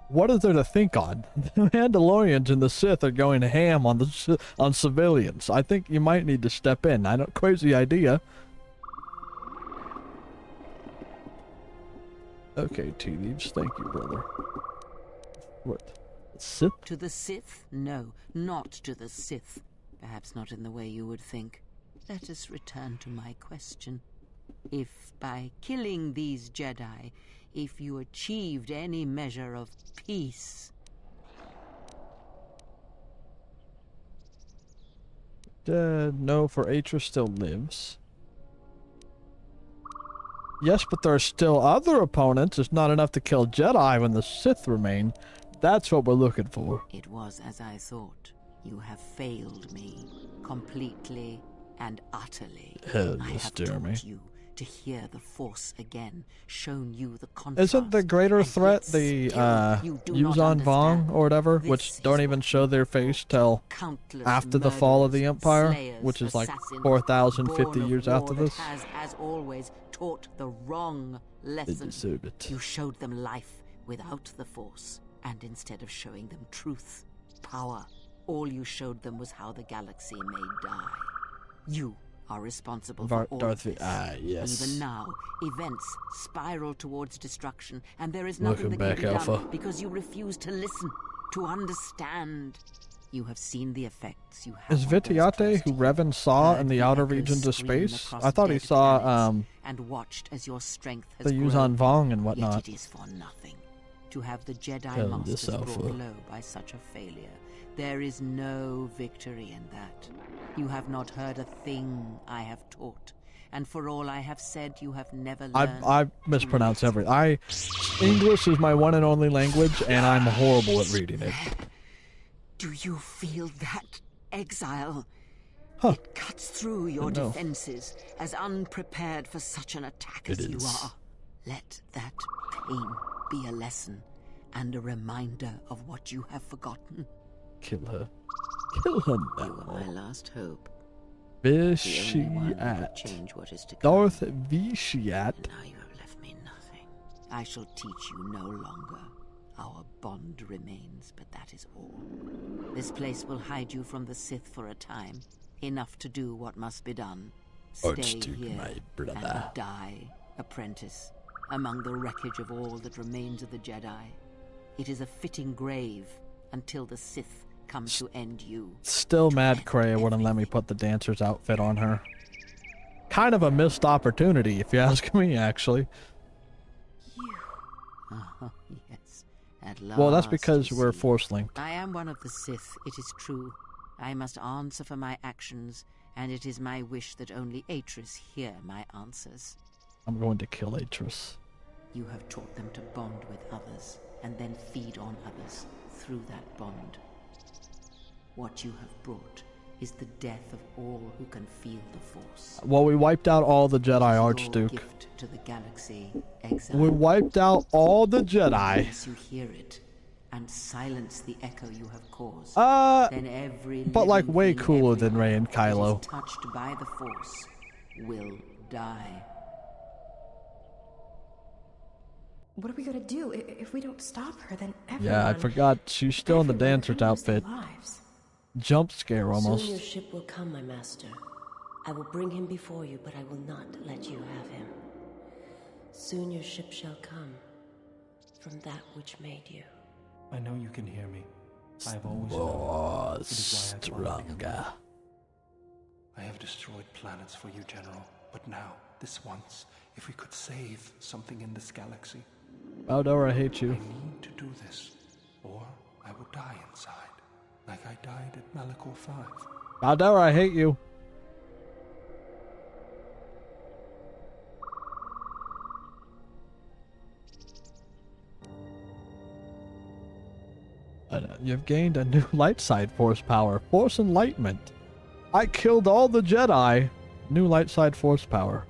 what is there to think on? The Mandalorians and the Sith are going ham on on civilians. I think you might need to step in. I don't... Crazy idea. Okay, T-Leaves. Thank you, brother. What? Sith? To the Sith? No, not to the Sith. Perhaps not in the way you would think. Let us return to my question. If by killing these Jedi, if you achieved any measure of peace... No, for Atris still lives. Yes, but there are still other opponents. It's not enough to kill Jedi when the Sith remain. That's what we're looking for. It was as I thought. You have failed me. Completely and utterly. Hell I yes, have Jeremy. taught you to hear the Force again, shown you the contrast. Isn't the greater and threat yet the still you do not Yuuzhan Vong understand. or whatever, This which is don't even what show their face till Countless after the fall of the murderers, Empire, slayers, which is like assassins, 4,050 born of years war after that this. has, as always, taught the wrong They lesson. deserve it. You showed them life without the Force, and instead of showing them truth, power, all you showed them was how the galaxy may die. You are responsible for all Darth of this. yes. Even now, events spiral towards destruction, and there is Welcome nothing that back, can be Alpha. done because you refuse to listen, to understand. You have seen the effects. You have Is on those Vitiate, close who to you, Revan saw heard in the outer echoes regions of scream space? across I thought he dead saw planets, and watched as your strength has the grown. Yuuzhan Vong and Yet whatnot. it is for nothing. To have the Jedi Hell, Masters this brought Alpha. low by such a failure, there is no victory in that. You have not heard a thing I have taught, and for all I have said, you have never learned. I mispronounce everything. English is my one and only language, and I'm horrible at reading it. Do you feel that, exile? Huh. It cuts through your No. defenses, as unprepared for such an attack as It you is. are. Let that pain be a lesson, and a reminder of what you have forgotten. Kill her. Kill her You were my now. last hope. The only one who could Vitiate. change what is to come. Darth Vitiate. And now you have left me nothing. I shall teach you no longer. Our bond remains, but that is all. This place will hide you from the Sith for a time. Enough to do what must be done. Stay Archduke, here my brother. and die, apprentice, among the wreckage of all that remains of the Jedi. It is a fitting grave until the Sith come to end you. Still mad Kreia wouldn't let me put the dancer's outfit on her. Kind of a missed opportunity, if you ask me, actually. Oh, yes. At last. Well, that's because you we're see. force linked. I am one of the Sith, it is true. I must answer for my actions, and it is my wish that only Atris hear my answers. I'm going to kill Atris. You have taught them to bond with others, and then feed on others through that bond. What you have brought is the death of all who can feel the Force. Well, we wiped out all the It is Jedi, your Archduke. gift to the galaxy, exile. We wiped out all the Jedi. Unless you hear it, and silence the echo you have caused. Then every but like living way thing cooler than everywhere Rey and that is Kylo. touched by the Force will die. What are we gonna do? If we don't stop her, then everyone... Yeah, I forgot. She's still in the everyone dancer's could lose their outfit. lives. Jump scare Soon your almost. ship will come, my master. I will bring him before you, but I will not let you have him. Soon your ship shall come from that which made you. I know you can hear me. I have always known. Oh, It is why I follow you. stronger. I have destroyed planets for you, General. But now, this once, if we could save something in this galaxy, Baldor, I hate I you. need to do this, or I will die inside, like I died at Malachor 5. Baldor, I hate you. You've gained a new light side force power. Force enlightenment. I killed all the Jedi. New light side force power.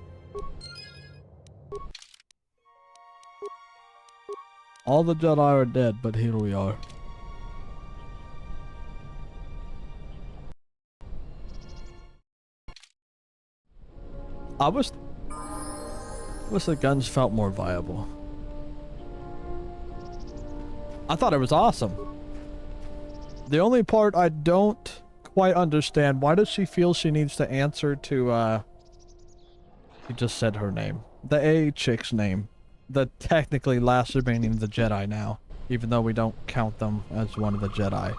All the Jedi are dead, but here we are. I wish the guns felt more viable. I thought it was awesome. The only part I don't quite understand, why does she feel she needs to answer to, he just said her name. The A chick's name. The technically last remaining of the Jedi now. even though we don't count them as one of the Jedi.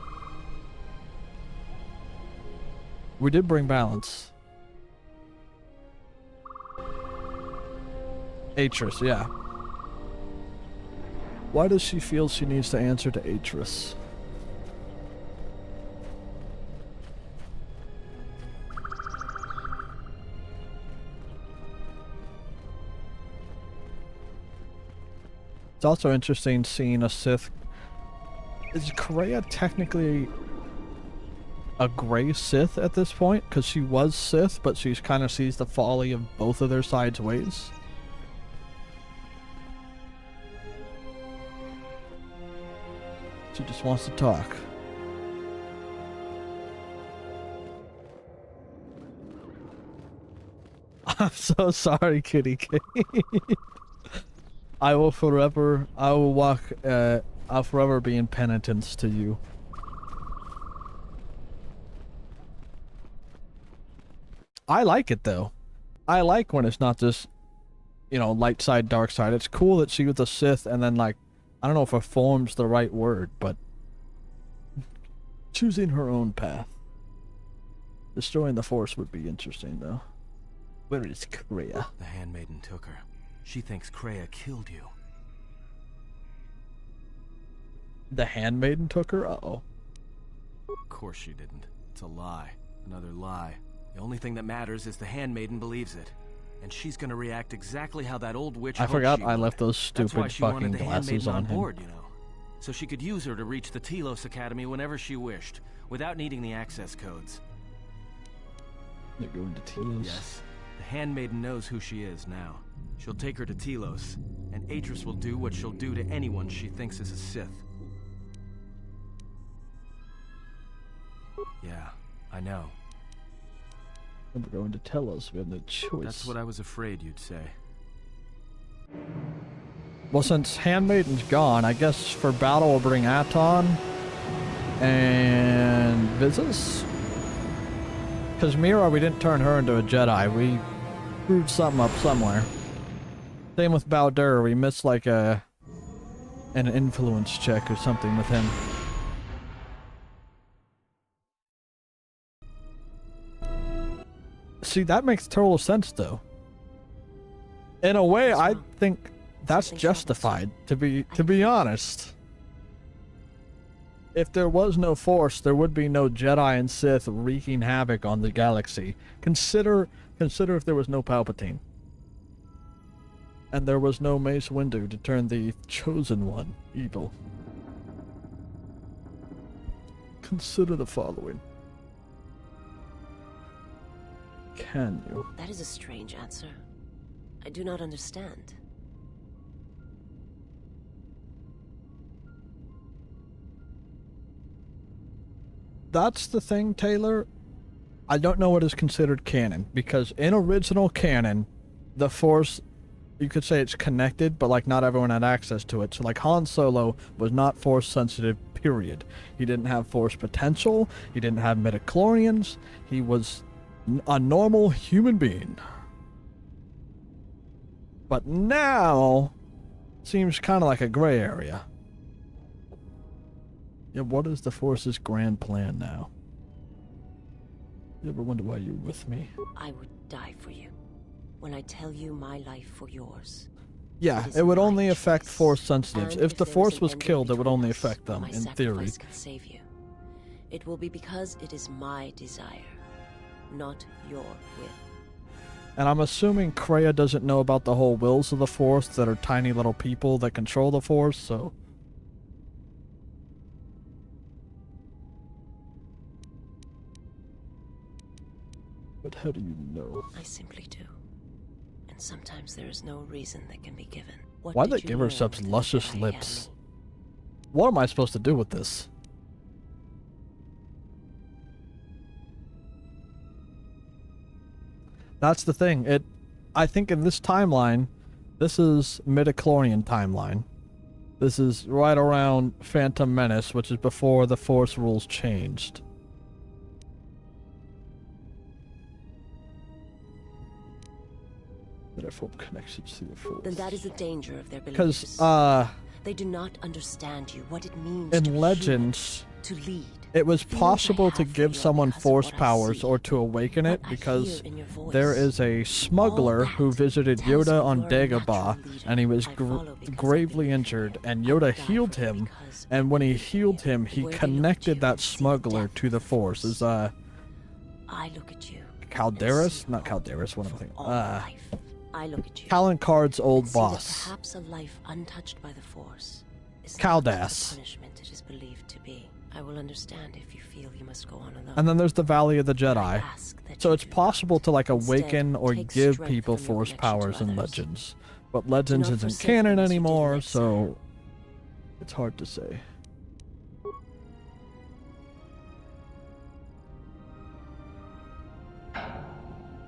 We did bring balance. Atris, yeah. Why does she feel she needs to answer to Atris? It's also interesting seeing a Sith. Is Kreia technically a gray Sith at this point? Because she was Sith, but she's kind of sees the folly of both of their sides' ways. She just wants to talk. I'm so sorry, Kitty Kate. I'll forever be in penitence to you. I like it though. I like when it's not just, you know, light side, dark side. It's cool that she was a Sith and then, like, I don't know if reform's the right word, but choosing her own path. Destroying the Force would be interesting though. Where is Kreia? The Handmaiden took her. She thinks Kreia killed you. The Handmaiden took her? Uh-oh. Of course she didn't. It's a lie. Another lie. The only thing that matters is the Handmaiden believes it. And she's gonna react exactly how that old witch I forgot she I would. left those That's why stupid she wanted fucking the glasses Handmaiden on him. board, you know. So she could use her to reach the Telos Academy whenever she wished, without needing the access codes. They're going to Telos. Yes. The Handmaiden knows who she is now. She'll take her to Telos, and Atris will do what she'll do to anyone she thinks is a Sith. Yeah, I know. And we're going to Telos. We have no choice. That's what I was afraid you'd say. Well, since Handmaiden's gone, I guess for battle we'll bring Aton and Vizis. Because Mira, we didn't turn her into a Jedi. We screwed something up somewhere. Same with Baldur. We missed like an influence check or something with him. See, that makes total sense though. In a way, I think that's justified, to be honest. If there was no Force, there would be no Jedi and Sith wreaking havoc on the galaxy. Consider if there was no Palpatine. And there was no Mace Windu to turn the Chosen One evil. Consider the following. Can you? That is a strange answer. I do not understand. That's the thing, Taylor. I don't know what is considered canon, because in original canon, the Force, you could say it's connected, but like not everyone had access to it. So like Han Solo was not Force sensitive, period. He didn't have Force potential, he didn't have midichlorians, he was a normal human being. But now, seems kind of like a gray area. Yeah, what is the Force's grand plan now? You ever wonder why you're with me? I would die for you. When I tell you my life for yours. Yeah, it would only affect Force sensitives. If the Force was killed, it would only affect them, in theory. Can save you. It will be because it is my desire, not your will. And I'm assuming Kreia doesn't know about the whole wills of the Force that are tiny little people that control the Force, so... But how do you know? I simply do. And sometimes there is no reason that can be given. Why'd they give her such luscious lips? What am I supposed to do with this? That's the thing. I think in this timeline, this is midichlorian timeline. This is right around Phantom Menace, which is before the Force rules changed. That I form connections to the Force. Then that is the danger of their beliefs. Because, They do not understand you, what it means to be In human, Legends, to lead. it was Feelings I possible to have for give you someone because of force what I powers see, or to awaken it what I because hear in your voice. there is a smuggler All who that visited tells Yoda me on you're a natural Dagobah, leader. and he was I follow because I gravely believe in injured, you. and I will Yoda die healed for you him, because and when I he believe in healed you. him, he Where they look connected to that see the smuggler depth to the of Force. Is I look at you. Calderis? and Not see hope Calderis, what am I for thinking? all life. I look at you. Callan Card's old and see that boss. perhaps a life untouched by the Force is Caldas. not the punishment it is believed to be. I will understand if you feel you must go on alone. And then there's the Valley of the But I Jedi. ask that So you it's do possible not. to like Instead, awaken or take give strength people from your Force connection to powers in others. Legends. But Legends not isn't forsake canon them as you did in anymore, exile. so it's hard to say.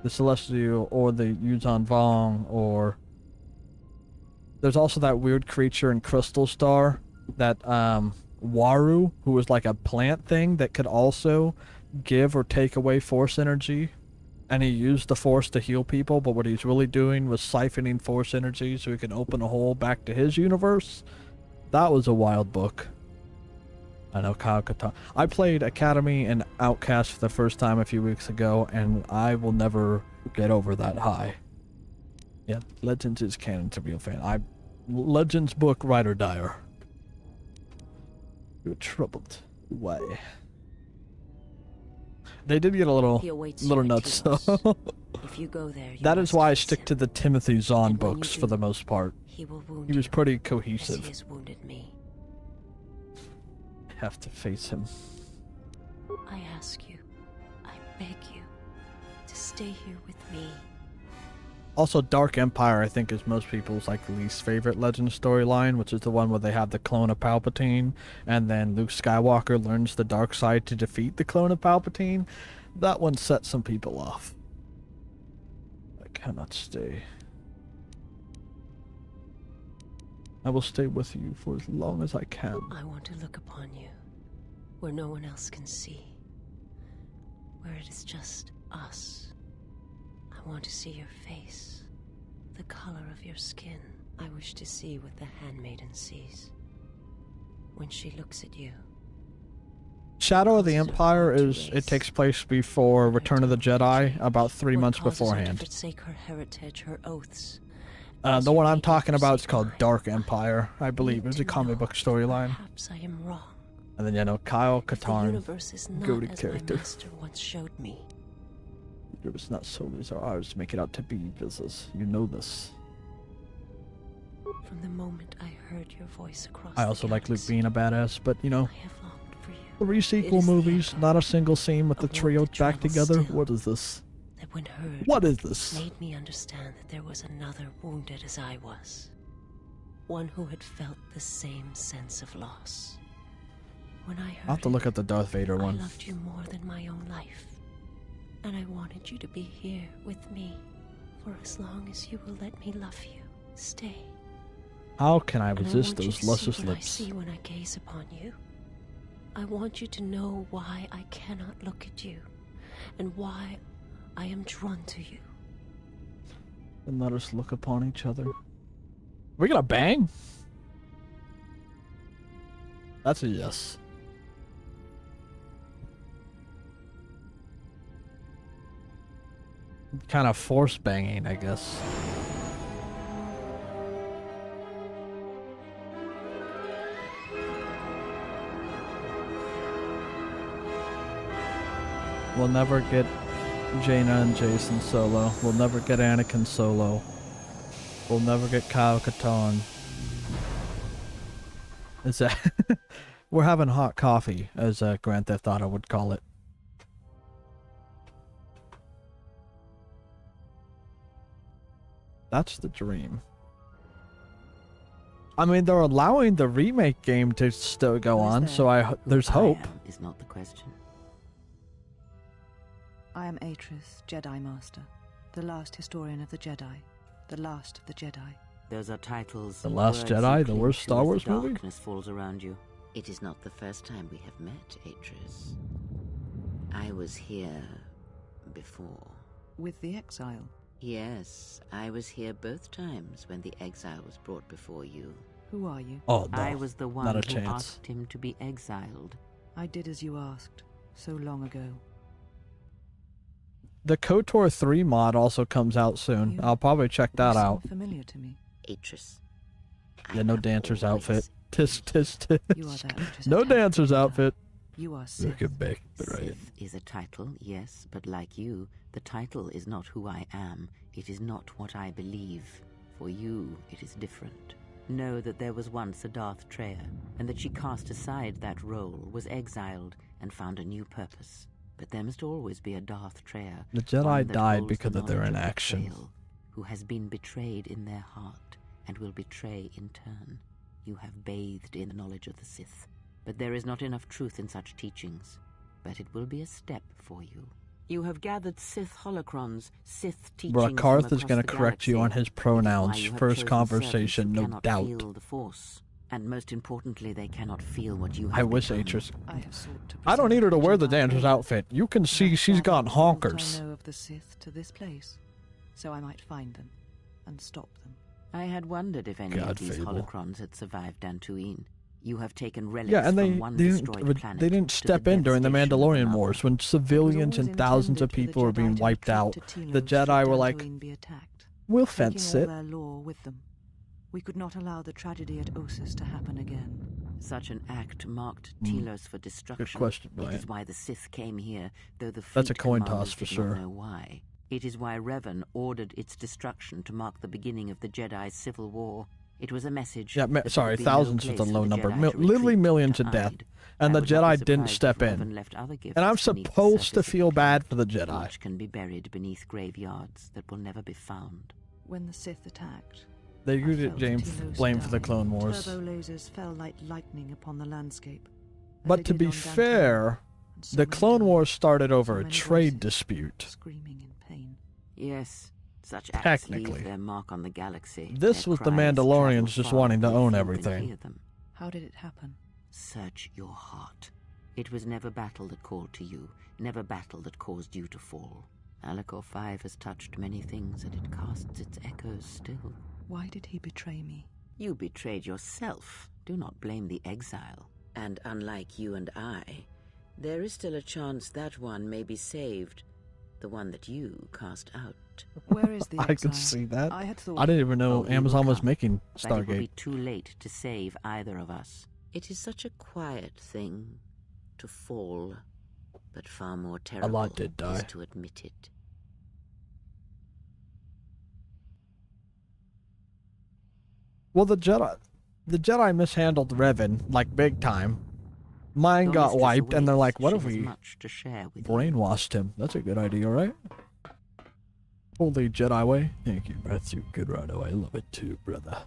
The Celestial or the Yuzhan Vong, or there's also that weird creature in Crystal Star, that Waru, who was like a plant thing that could also give or take away Force energy, and he used the Force to heal people, but what he's really doing was siphoning Force energy so he can open a hole back to his universe. That was a wild book. I know Kyle Katarn. I played Academy and Outcast for the first time a few weeks ago, and I will never get over that high. Yeah, Legends is canon to be a fan. Legends book, Ride or Dyer. You're troubled. Why? They did get a little He awaits you little at nuts, Telos. though. If you go there, you That is must why I face stick him. to the Timothy Zahn And when you books for do, the most part. He will wound He was you pretty as he cohesive. has wounded me. Have to face him. I ask you, I beg you, to stay here with me. Also, Dark Empire, I think, is most people's like least favorite Legend storyline, which is the one where they have the clone of Palpatine, and then Luke Skywalker learns the dark side to defeat the clone of Palpatine. That one set some people off. I cannot stay. I will stay with you for as long as I can. I want to look upon you, where no one else can see, where it is just us. I want to see your face, the color of your skin. I wish to see what the handmaiden sees when she looks at you. Shadow of the Empire it takes place before Return of the Jedi, about 3 months What causes her to beforehand. forsake her heritage, her oaths. The one I'm talking about is called Dark Empire, I believe. It's a comic book storyline. Perhaps I am wrong. And then, you know, Kyle If the Katarn, universe is not goated as character. my master once showed me. It was not so as our ours make it out to be, business. You know this. From the moment I heard your voice across I the also like Luke galaxy, being a badass, but, you know, I have longed for you. 3 It sequel is the movies, echo not a single scene with the of one trio that back travels together. still. What is this? That when heard, What is this? made me understand that there was another wounded as I was. One who had felt the same sense of loss. When I heard I'll have to it, look at the Darth Vader I one. loved you more than my own life. And I wanted you to be here with me for as long as you will let me love you. Stay. How can I And resist want you those to luscious see what I lips? see when I gaze upon you. I want you to know why I cannot look at you, and why I am drawn to you. And let us look upon each other. We gonna bang? That's a yes. Kind of force banging, I guess. We'll never get Jaina and Jason solo. We'll never get Anakin solo. We'll never get Kyle Katarn. Is that we're having hot coffee, as Grand Theft Auto would call it. That's the dream. I mean, they're allowing the remake game to still go Who is on, there? so Who there's I hope. am is not the question. I am Atris, Jedi Master, the last historian of the Jedi, the last of the Jedi. Those are titles. The and Last words you Jedi, the cling worst to Star as Wars the movie? Darkness falls around you. It is not the first time we have met, Atris. I was here before. With the exile. Yes, I was here both times when the exile was brought before you. Who are you? Oh no, I was the one not a who chance. asked him to be exiled. I did as you asked, so long ago. The KOTOR 3 mod also comes out soon. You- I'll probably check You that seem out. familiar to me. Atris. Yeah, no dancer's outfit. Tisk tisk tisk. You are that which is No attached dancer's to her. outfit. You are Look Sith. at back, right? Sith is a title, yes, but like you, the title is not who I am. It is not what I believe. For you, it is different. Know that there was once a Darth Treya, and that she cast aside that role, was exiled, and found a new purpose. But there must always be a Darth Treya. The Jedi one that died holds because the of their knowledge inaction. betrayal, who has been betrayed in their heart, and will betray in turn. You have bathed in the knowledge of the Sith. But there is not enough truth in such teachings. But it will be a step for you. You have gathered Sith holocrons, Sith teachings Bro, from Karth is across gonna the correct you galaxy. on his It is why pronouns. you have First chosen conversation, servants who no cannot doubt. feel the Force. And most importantly, they cannot feel what you have I wish become. Atris. I have sought to I don't need her to present wear the Jedi dancer's order. outfit. You can I see have she's got gathered all that honkers. I know of the Sith to this place, so I might find them and stop them. I had wondered if any God, of these Fable. holocrons had survived Dantooine. You have taken relics Yeah, and from one destroyed planet they didn't to step the in during the devastation of Mandalorian another. Wars when civilians It was and thousands of always intended people for were the being Jedi to wiped retreat out. to Telos The Jedi should were like, Dantooine be attacked, we'll taking fence all it. their lore with them. We could not allow the tragedy at Ossus to happen again. Such an act marked Telos for destruction. question, It Brian. is why the Sith came here, though the That's a fleet coin commanders toss for did sure. not know why. It is why Revan ordered its destruction to mark the beginning of the Jedi's civil war. It was a message. Yeah, that there sorry, would be no thousands is place a for low the number. Jedi to Literally retreat, millions to of death. hide. And I the would not be Jedi didn't surprised step if in. Revan left other gifts And I'm beneath the supposed to surface of feel the bad planet. for the Jedi. Much can be buried beneath graveyards that will never be found. When the Sith attacked, They I used felt James Telos blame for the die. Clone Wars. Turbo lasers fell like lightning upon the landscape. as But they to did be on Dantooine, fair, and so the many Clone died, Wars started so over a many trade voices dispute. screaming in pain. Yes, such acts Technically. leave their mark on the galaxy. This Their was the cries Mandalorians travel just far wanting to where own few can everything. hear them. How did it happen? Search your heart. It was never battle that called to you, never battle that caused you to fall. Alacor 5 has touched many things, and it casts its echoes still. Why did he betray me? You betrayed yourself. Do not blame the exile. And unlike you and I, there is still a chance that one may be saved. The one that you cast out. Where is the I exile? could see that. I had thought. I didn't even know Oh, he will Amazon was come, making But it will be Stargate. too late to save either of us. It is such a quiet thing to fall, but far more terrible did is die. to admit it. Well, the Jedi mishandled Revan like big time. Mine Your got mistress wiped, and they're awaits. like, "What She if has we much to share with you. brainwashed him?" That's a good idea, right? Holy Jedi way. Thank you, Breath. You good right away. I love it too, brother.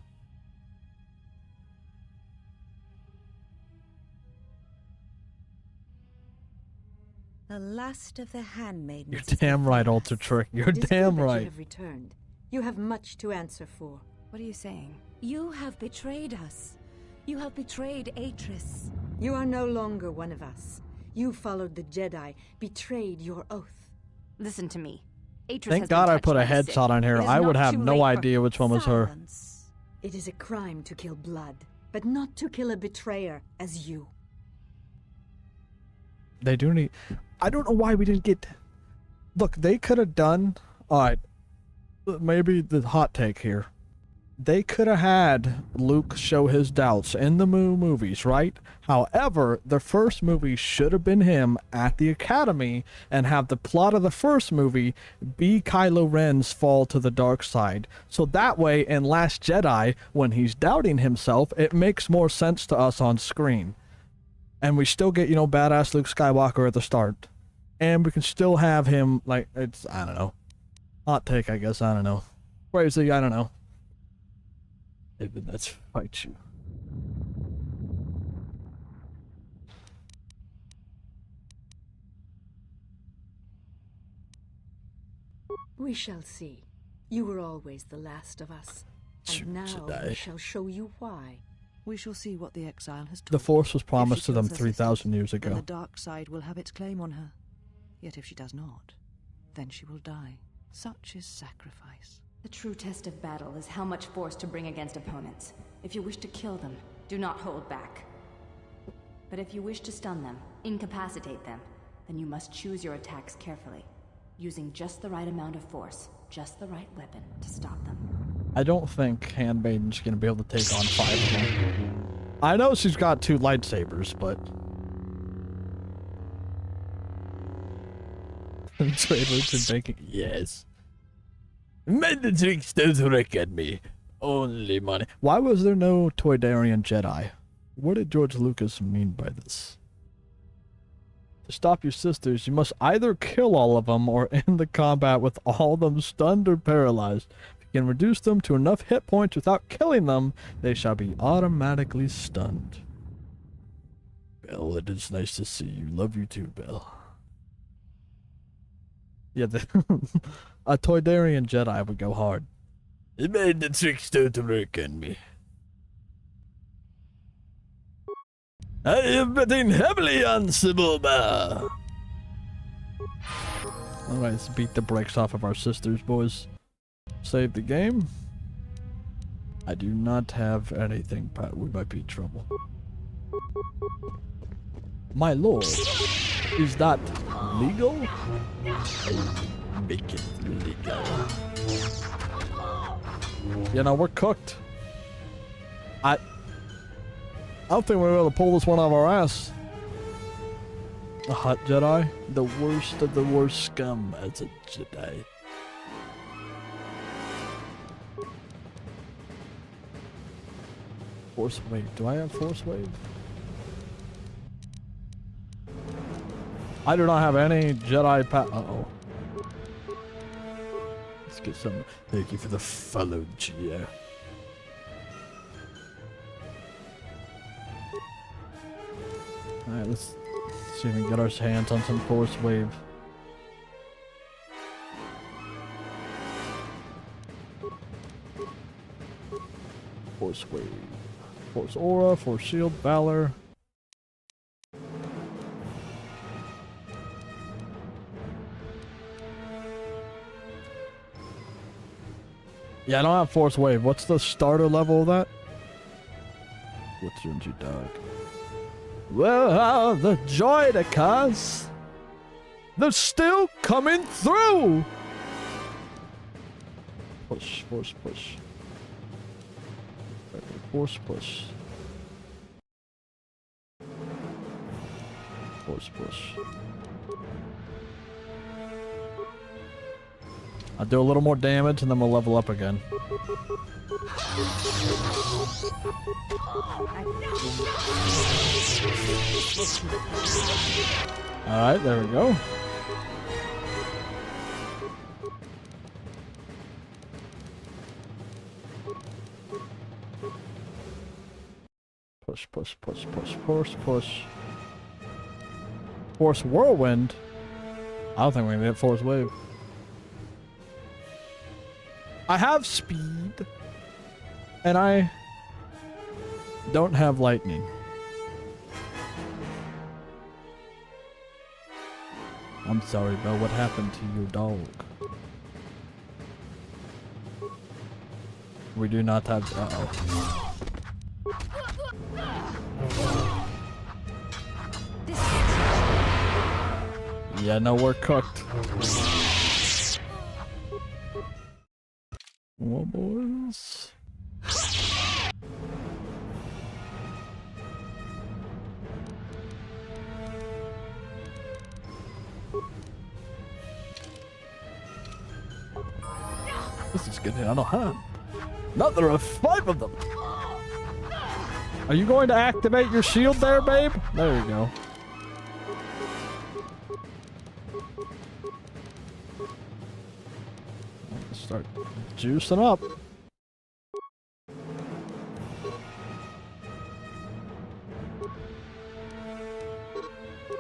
The last of the handmaidens. You're is damn right, before Ultra us. Trick. You're It is good damn that right. You have returned. You have much to answer for. What are you saying? You have betrayed us. You have betrayed Atris. You are no longer one of us. You followed the Jedi, betrayed your oath. Listen to me. Atris Thank has God been I put a touched by the Sith. headshot on here. It is I would not have too no late for- idea which one was her. Silence. It is a crime to kill blood, but not to kill a betrayer as you. They do need. I don't know why we didn't get. Look, they could have done. Alright. Maybe the hot take here. They could have had Luke show his doubts in the movies, right? However, the first movie should have been him at the academy and have the plot of the first movie be Kylo Ren's fall to the dark side. So that way, in Last Jedi, when he's doubting himself, it makes more sense to us on screen. And we still get, badass Luke Skywalker at the start. And we can still have him, I don't know. Hot take, I guess, I don't know. Crazy, I don't know. Maybe let's fight you. We shall see. You were always the last of us. And now Jedi. we shall show you why. We shall see what the exile has taught. The Force was If promised she to them kills her 3,000 years sisters, then ago. the dark side will have its claim on her. Yet if she does not, then she will die. Such is sacrifice. The true test of battle is how much force to bring against opponents. If you wish to kill them, do not hold back. But if you wish to stun them, incapacitate them, then you must choose your attacks carefully, using just the right amount of force, just the right weapon to stop them. I don't think Handmaiden's gonna be able to take on 5 of them. I know she's got 2 lightsabers, but... Trailers and baking. Yes. Made the tricks don't reckon me. Only money. Why was there no Toydarian Jedi? What did George Lucas mean by this? To stop your sisters, you must either kill all of them or end the combat with all of them stunned or paralyzed. If you can reduce them to enough hit points without killing them, they shall be automatically stunned. Belle, it is nice to see you. Love you too, Belle. Yeah, a Toydarian Jedi would go hard. It made the trickster to work on me. I am betting heavily on Sebulba. Alright, let's beat the brakes off of our sisters, boys. Save the game. I do not have anything, Pat. We might be in trouble. My lord, is that legal? Make it legal. You know, we're cooked. I don't think we're able to pull this one out of our ass. The hot Jedi, the worst of the worst scum as a Jedi. Force wave. Do I have force wave? I do not have any Jedi uh-oh. Let's get some. Thank you for the follow, Gia. Alright, let's see if we can get our hands on some force wave. Force wave. Force aura, force shield, valor. Yeah, I don't have force wave. What's the starter level of that? What's your dog? Well, the joy to cause. They're still coming through. Push, force, push. Force, push. Force, push. I'll do a little more damage and then we'll level up again. Alright, there we go. Push, push, push, push, push, push. Force whirlwind? I don't think we're gonna get force wave. I have speed, and I don't have lightning. I'm sorry, Belle, what happened to your dog? We do not have... uh-oh. Yeah, no, we're cooked. Well, boys. This is getting out of hand. Now there are 5 of them. Are you going to activate your shield there, babe? There you go. Start juicing up.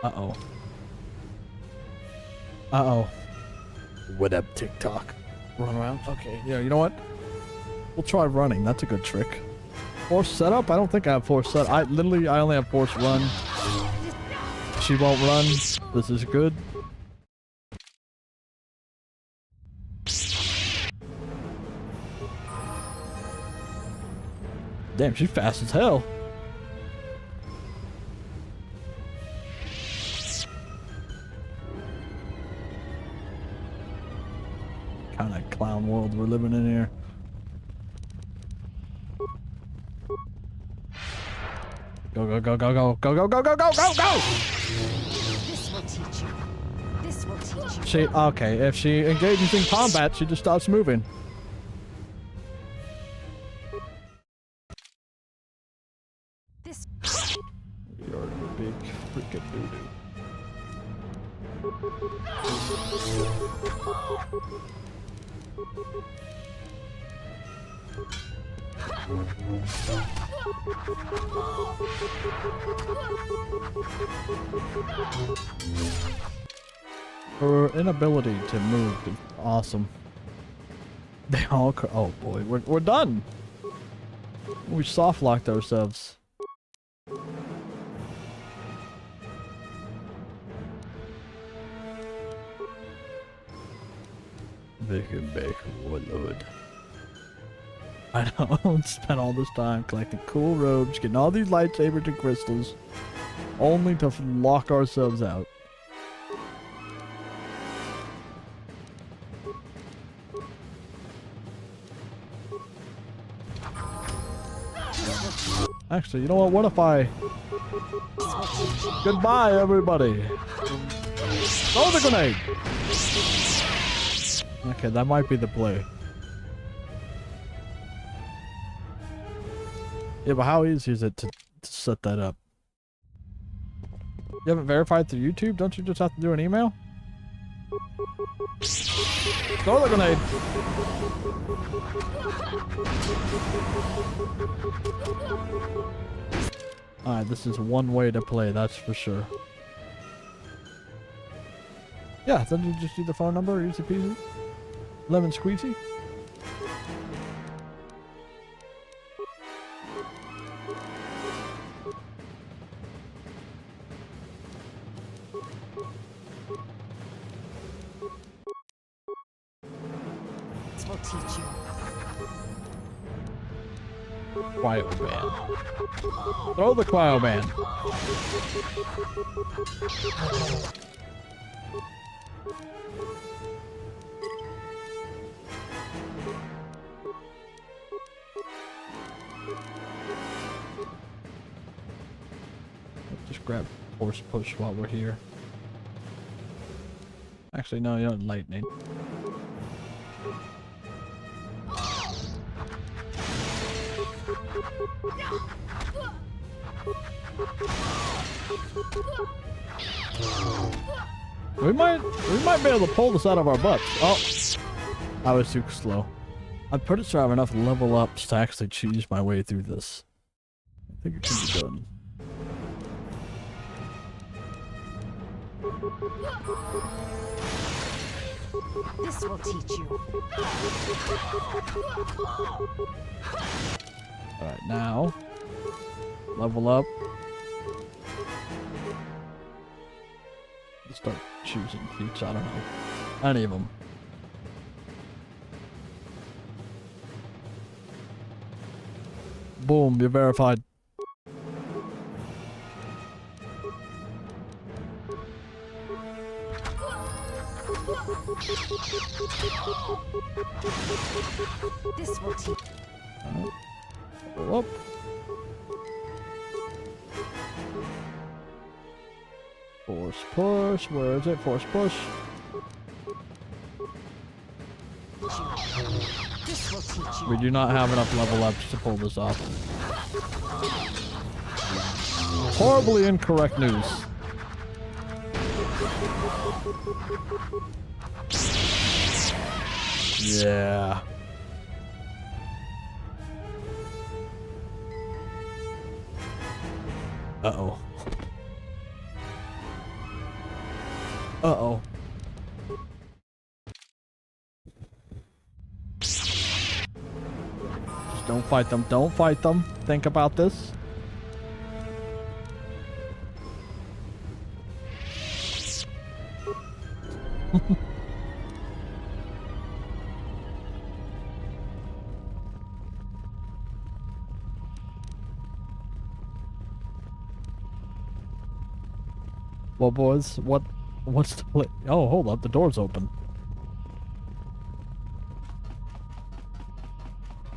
Uh-oh. Uh-oh. What up, TikTok? Run around? Okay, yeah, you know what? We'll try running. That's a good trick. Force setup? I don't think I have force setup. I only have force run. She won't run. This is good. Damn, she's fast as hell. Kind of clown world we're living in here. Go, go, go, go, go, go, go, go, go, go, go, go! This will teach you. This will teach you. She, okay, if she engages in combat, she just stops moving. This. You're a big freaking doo-doo. Her inability to move is awesome. They all oh boy, we're done. We soft locked ourselves. Bacon, bacon, warlord. I know, spent all this time collecting cool robes, getting all these lightsabers and crystals, only to lock ourselves out. Actually, you know what? What if I... Goodbye, everybody! Throw the grenade! Okay, that might be the play. Yeah, but how easy is it to set that up? You haven't verified through YouTube? Don't you just have to do an email? Throw the grenade! Alright, this is one way to play, that's for sure. Yeah, then you just do the phone number, easy peasy. Lemon squeezy. This will teach you. Cryo band. Throw the cryo band. Just grab force push while we're here. Actually, no, you don't lightning. We might be able to pull this out of our butts. Oh, I was too slow. I'm pretty sure I have enough level ups to actually cheese my way through this. I think it can be done. This will teach you. Alright, now level up. Let's start choosing feats. I don't know. Any of them. Boom, you're verified. This will teach. Go up. Force push. Where is it? Force push. This will teach you. We do not have enough level ups to pull this off. Horribly incorrect news. Yeah. Uh-oh. Uh-oh. Just don't fight them. Don't fight them. Think about this. Well, boys, what's the play? Oh, hold up, the door's open.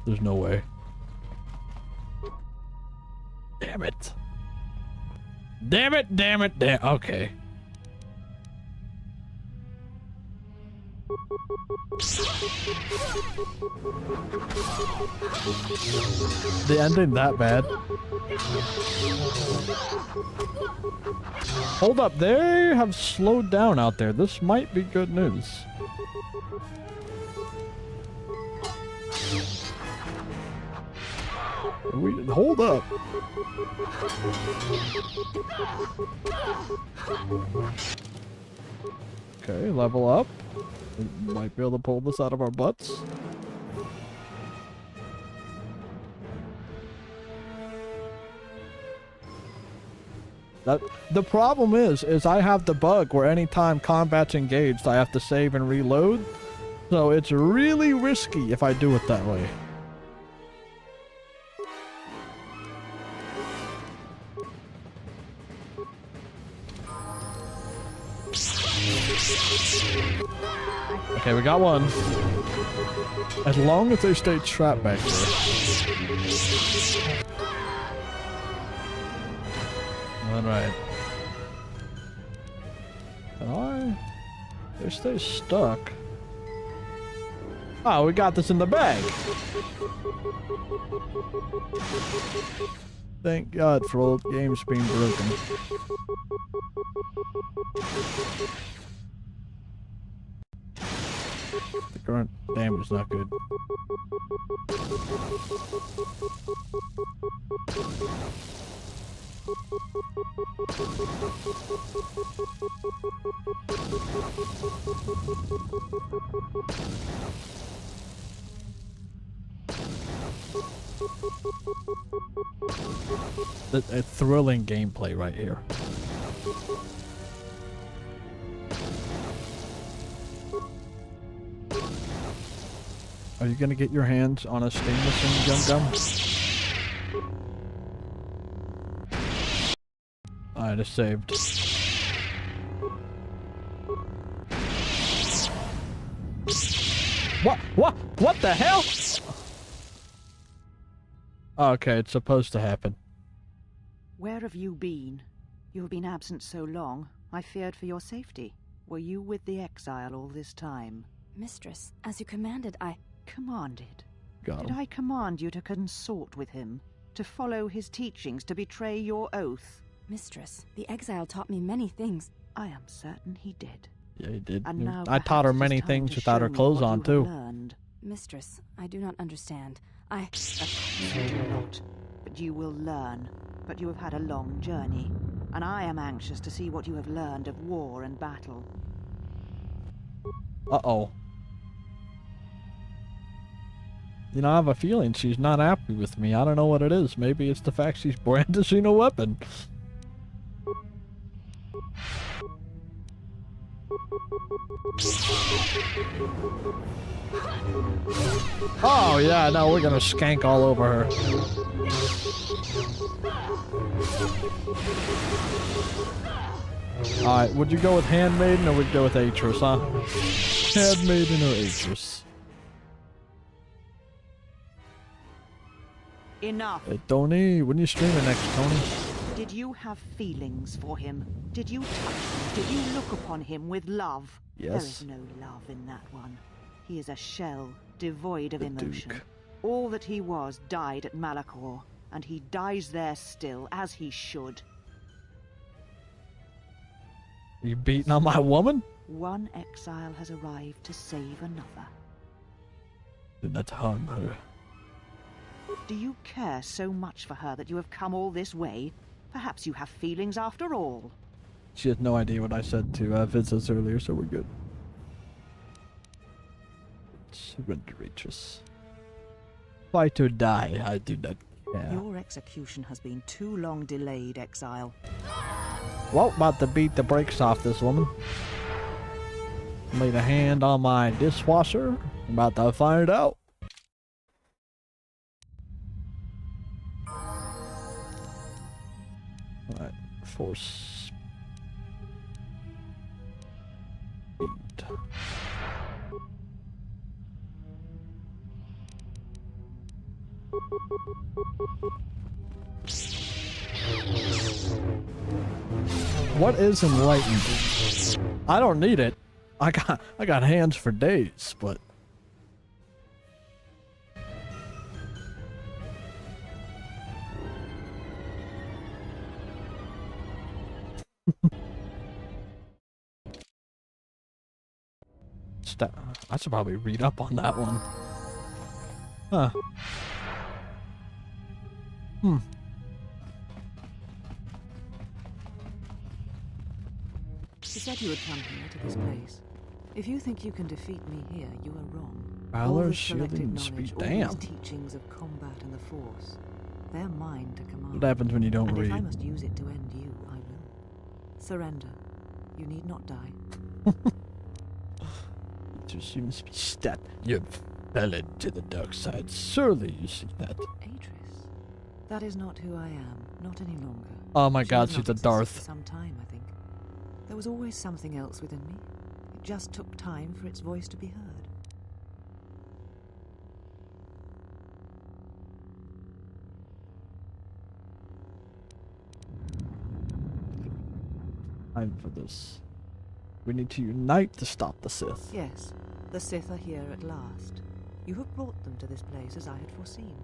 There's no way. Damn it. Damn it, damn it, damn. Okay. The ending that bad? Hold up, they have slowed down out there. This might be good news. Hold up. Okay, level up. We might be able to pull this out of our butts. The problem is I have the bug where anytime combat's engaged, I have to save and reload. So it's really risky if I do it that way. Okay, we got one. As long as they stay trapped back there. Alright. They stay stuck. Oh, we got this in the bag. Thank God for old games being broken. The current damage is not good. A thrilling gameplay right here. Are you gonna get your hands on a steam machine gun? Alright, it's saved. What the hell? Okay, it's supposed to happen. Where have you been? You have been absent so long, I feared for your safety. Were you with the exile all this time? Mistress, as you commanded, I... Commanded? Got him. Did I command you to consort with him? To follow his teachings, to betray your oath? Mistress, the exile taught me many things. I am certain he did. Yeah, he did. And now I taught her perhaps it is many time things to without show her me clothes what on, you too. have learned. Mistress, I do not understand. Of course you do not. But you will learn. But you have had a long journey, and I am anxious to see what you have learned of war and battle. Uh-oh. You know, I have a feeling she's not happy with me. I don't know what it is. Maybe it's the fact she's brandishing a weapon. Oh, yeah, no, we're gonna skank all over her. Alright, would you go with Handmaiden or would you go with Atris, huh? Handmaiden or Atris? Enough! Hey, Tony, when you streaming next, Tony? Did you have feelings for him? Did you touch him? Did you look upon him with love? Yes. There is no love in that one. He is a shell, devoid of The emotion. Duke. All that he was died at Malachor, and he dies there still, as he should. You beating on my woman? One exile has arrived to save another. Then that's harm her. Do you care so much for her that you have come all this way? Perhaps you have feelings after all. She has no idea what I said to Vincent earlier, so we're good. Surrender, Atris. Fight or die, I do not care. Your execution has been too long delayed, exile. Well, about to beat the brakes off this woman. Laid a hand on my dishwasher. I'm about to find out. Alright, force. right. What is enlightened? I don't need it. I got hands for days, but I should probably read up on that one. Huh. Hmm. You said you would come here to this place. If you think you can defeat me here, you are wrong. Valor, All this collected shielding, knowledge, speed. all Damn. these teachings of combat and the Force, they're mine to command. What happens when you don't and read? if I must use it to end you, I will. Surrender. You need not die. There seems to be stat. You fell into the dark side. Surely you see that. Atris. That is not who I am. Not any longer. Oh my She god, has she's not a existed Darth. for some time, I think. There was always something else within me. It just took time for its voice to be heard. Time for this. We need to unite to stop the Sith. Yes, the Sith are here at last. You have brought them to this place as I had foreseen.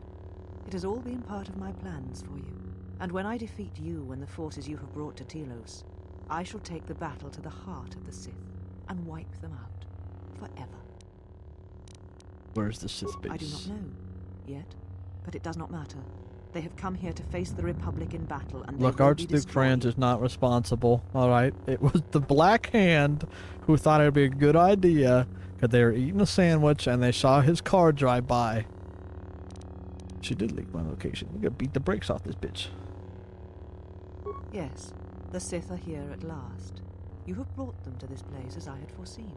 It has all been part of my plans for you. And when I defeat you and the forces you have brought to Telos, I shall take the battle to the heart of the Sith and wipe them out forever. Where's the Sith base? I do not know yet, but it does not matter. They have come here to face the Republic in battle, and Look, they will be Archduke destroyed. Franz is not responsible. Alright, it was the Black Hand who thought it would be a good idea because they were eating a sandwich and they saw his car drive by. She did leak my location. We gotta beat the brakes off this bitch. Yes, the Sith are here at last. You have brought them to this place as I had foreseen.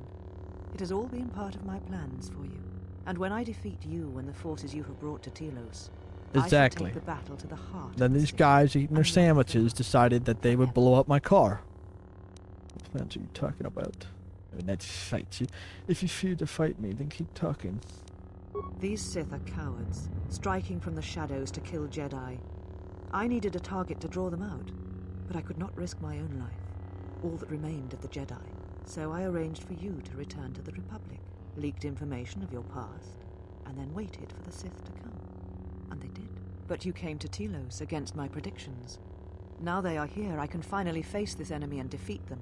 It has all been part of my plans for you. And when I defeat you and the forces you have brought to Telos, I shall Exactly. take the battle to the heart. Then of the these Sith. guys eating their and wipe them sandwiches decided that they would blow up my car. What plans are you talking about? Let's fight you. If you fear to fight me, then keep talking. These Sith are cowards, striking from the shadows to kill Jedi. I needed a target to draw them out, but I could not risk my own life, all that remained of the Jedi. So I arranged for you to return to the Republic, leaked information of your past, and then waited for the Sith to come. And they did. But you came to Telos against my predictions. Now they are here, I can finally face this enemy and defeat them.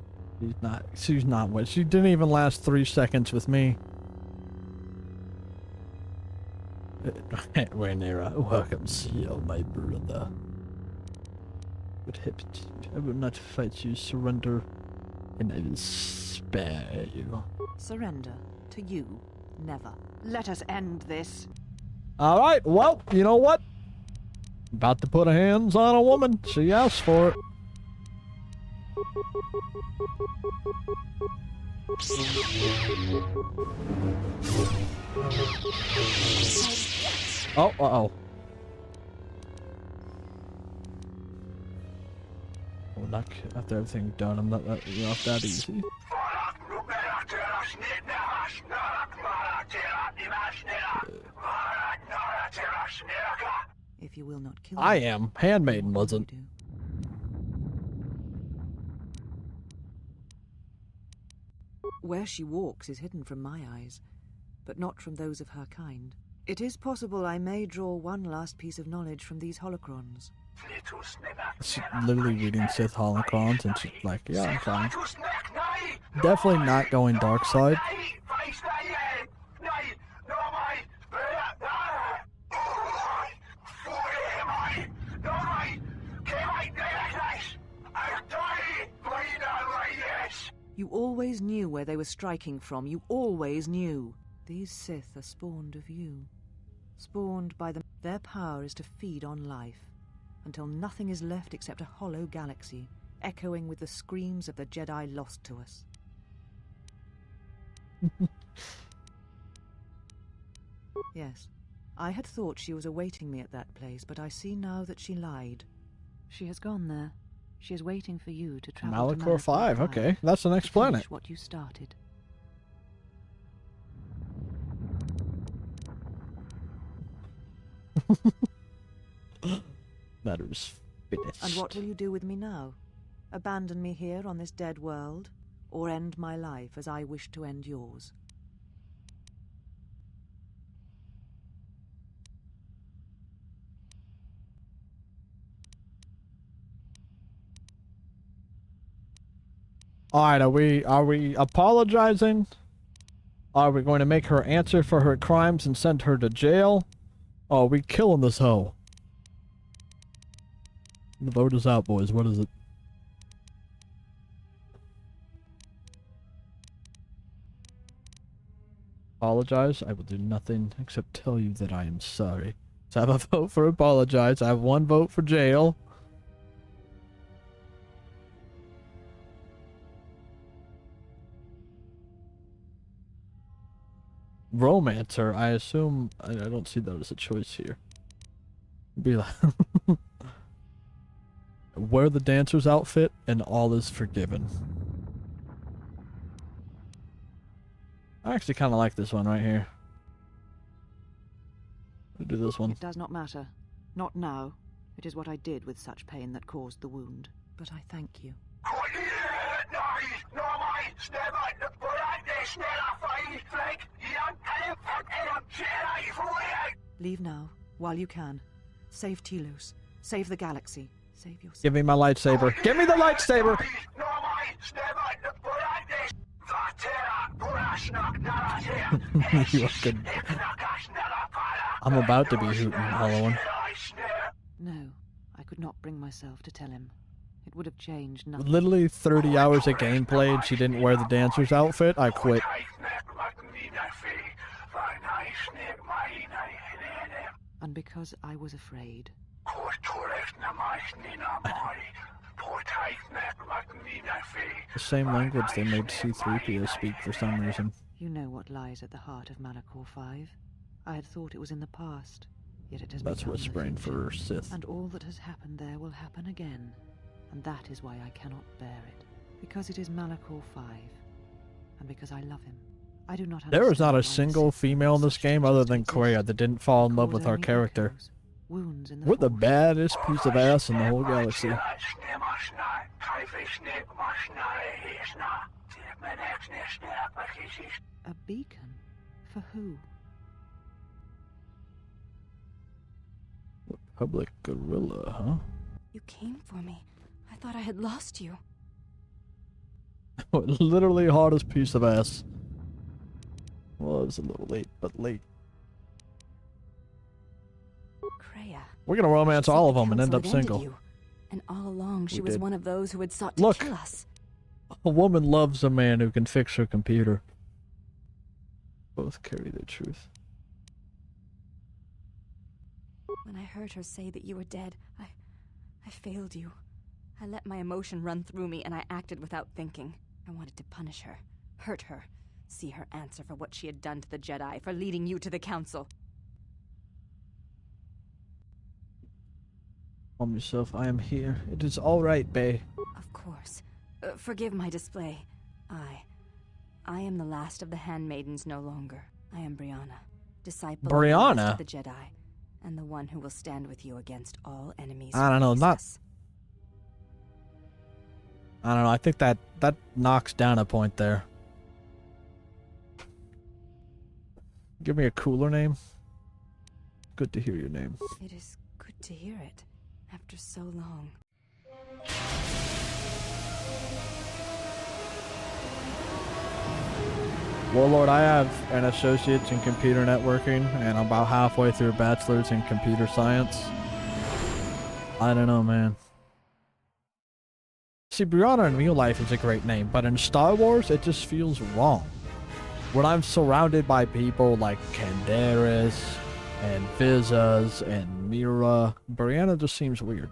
She's not what. She didn't even last 3 seconds with me. Rhaenyra, welcome, Seal, my brother. But Hipt, I will not fight you. Surrender, and I will spare you. Surrender to you? Never. Let us end this. Alright, well, you know what? About to put her hands on a woman. She asked for it. Oh, uh-oh. Well, not after everything's done, I'm not letting you off that easy. If you will not kill I me, am. Handmaiden what will you wasn't. do? Where she walks is hidden from my eyes, but not from those of her kind. It is possible I may draw one last piece of knowledge from these holocrons. She's literally reading Sith holocrons, and she's like, yeah, I'm fine. Definitely not going dark side. You always knew where they were striking from. You always knew. These Sith are spawned of you. Spawned by them. Their power is to feed on life, until nothing is left except a hollow galaxy, echoing with the screams of the Jedi lost to us. Yes, I had thought she was awaiting me at that place, but I see now that she lied. She has gone there. She is waiting for you to travel to Malachor 5, okay. That's the next to planet. finish what you started. Matters finished. And what will you do with me now? Abandon me here on this dead world? Or end my life as I wish to end yours? Alright, are we apologizing? Are we going to make her answer for her crimes and send her to jail? Or are we killing this hoe? The vote is out, boys. What is it? Apologize? I will do nothing except tell you that I am sorry. So I have a vote for apologize. I have 1 vote for jail. Romancer, I assume I don't see that as a choice here. Be like wear the dancer's outfit and all is forgiven. I actually kind of like this one right here. I'll do this one. It does not matter. Not now. It is what I did with such pain that caused the wound. But I thank you. Leave now, while you can. Save Telos. Save the galaxy. Save yourself. Give me my lightsaber. Give me the lightsaber! You fucking... I'm about to be hooting Halloween. No, I could not bring myself to tell him. It would have changed nothing. Literally 30 hours of gameplay and she didn't wear the dancer's outfit. I quit. And because I was afraid. The same language they made C-3PO speak for some reason. You know what lies at the heart of Malachor 5. I had thought it was in the past, yet it has That's become whispering the future. for Sith. And all that has happened there will happen again. And that is why I cannot bear it. Because it is Malachor 5. And because I love him. I do not There is not a understand why single Sith female in this such game other than existence. Kreia that didn't fall in love with our Only character. echoes, wounds in We're the Force. baddest piece of ass in the whole galaxy. A beacon? For who? Republic Gorilla, huh? You came for me. I thought I had lost you. Literally hottest piece of ass. Well, it was a little late, but late. Kreia. We're gonna romance She said all of the them and end up council had ended single. you. And all along she We was did. one of those who had sought to Look. kill us. A woman loves a man who can fix her computer. Both carry the truth. When I heard her say that you were dead, I failed you. I let my emotion run through me and I acted without thinking. I wanted to punish her, hurt her, see her answer for what she had done to the Jedi, for leading you to the Council. Calm yourself, I am here. It is alright, Bay. Of course. Forgive my display. I am the last of the handmaidens no longer. I am Brianna, disciple of the Brianna? last of the Jedi, and the one who will stand with you against all enemies. I don't who know, face not- us. I don't know, I think that knocks down a point there. Give me a cooler name. Good to hear your name. It is good to hear it, after so long. Warlord, I have an associate's in computer networking, and I'm about halfway through a bachelor's in computer science. I don't know, man. See, Brianna in real life is a great name, but in Star Wars, it just feels wrong. When I'm surrounded by people like Candaris, and Vizas, and Mira, Brianna just seems weird.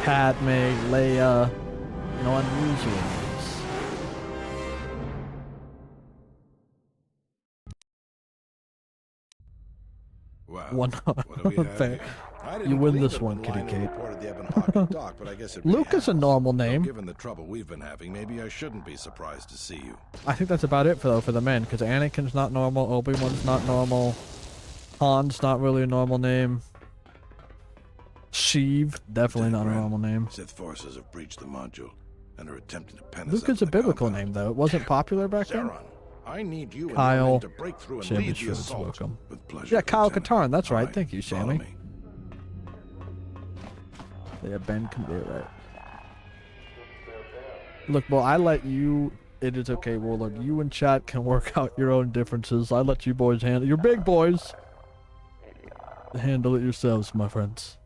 Padme, Leia, you know, unusual names. Wow. One What do we have fair, here? I didn't You win believe this it one, when Kitty Lionel Kate. reported the Ebon Hawk at dock, but I guess it really Luke is a has. normal Though name. Given the trouble we've been having, maybe I shouldn't be surprised to see you. I think that's about it for the men, because Anakin's not normal, Obi-Wan's not normal, Han's not really a normal name. Sheev, definitely not a normal name. Sith forces have breached the module and are attempting to pen us Luke up is a in the biblical compound. name, though. It wasn't popular back then. Zeron, I need you and your Kyle, men to break through and Sammy lead the Schwartz, assault. welcome. With pleasure, Yeah, Kyle Lieutenant. Katarn, that's All right. Thank you, follow Sammy. me. Yeah, Ben can do it right. Look, well, I let you. It is okay, Warlord. You and chat can work out your own differences. I let you boys handle. You're big boys. Handle it yourselves, my friends.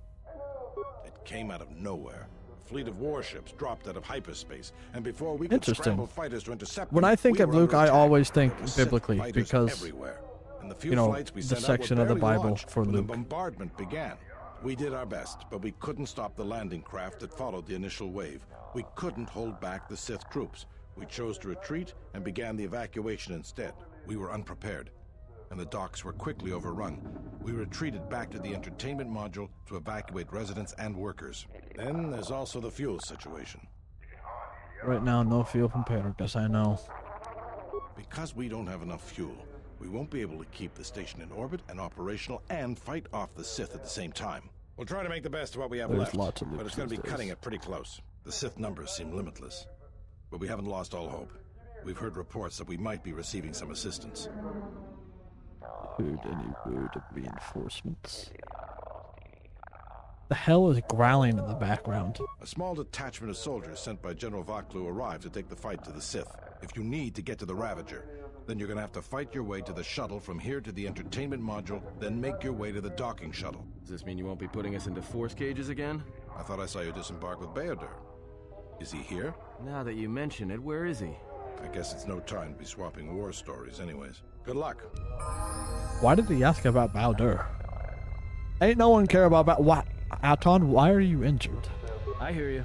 It came out of nowhere. A fleet of warships dropped out of hyperspace, and before we could Interesting. scramble fighters to intercept When them, I think we of were Luke, under I attack. always think There were Sith biblically fighters because, everywhere. And the few you know, flights we the sent out section were of the barely Bible launched for when Luke. the bombardment began. We did our best, but we couldn't stop the landing craft that followed the initial wave. We couldn't hold back the Sith troops. We chose to retreat and began the evacuation instead. We were unprepared, and the docks were quickly overrun. We retreated back to the entertainment module to evacuate residents and workers. Then there's also the fuel situation. Right now, no fuel from Paragus, I know. Because we don't have enough fuel, we won't be able to keep the station in orbit and operational and fight off the Sith at the same time. We'll try to make the best of what we have There's left, lots of but Lukes it's going to be these cutting days. it pretty close. The Sith numbers seem limitless, but we haven't lost all hope. We've heard reports that we might be receiving some assistance. Heard any word of reinforcements? The hell is growling in the background? A small detachment of soldiers sent by General Vaklu arrived to take the fight to the Sith. If you need to get to the Ravager, then you're going to have to fight your way to the shuttle from here to the entertainment module, then make your way to the docking shuttle. Does this mean you won't be putting us into force cages again? I thought I saw you disembark with Beodur. Is he here? Now that you mention it, where is he? I guess it's no time to be swapping war stories anyways. Good luck. Why did he ask about Baldur? Ain't no one care about what? Aton, why are you injured? I hear you.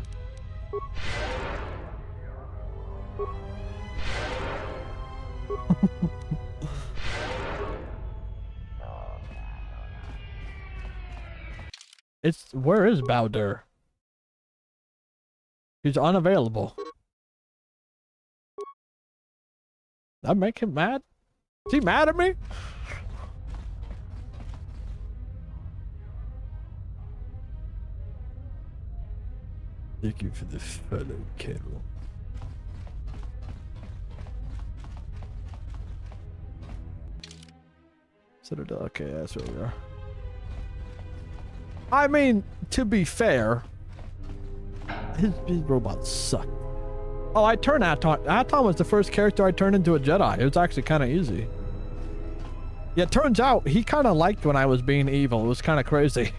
Where is Baldur? He's unavailable. That make him mad? Is he mad at me? Thank you for the follow, Carol. Citadel, okay, that's where we are. I mean, to be fair, his robots suck. Oh, I turned Aton. Aton was the first character I turned into a Jedi. It was actually kind of easy. Yeah, it turns out he kind of liked when I was being evil. It was kind of crazy.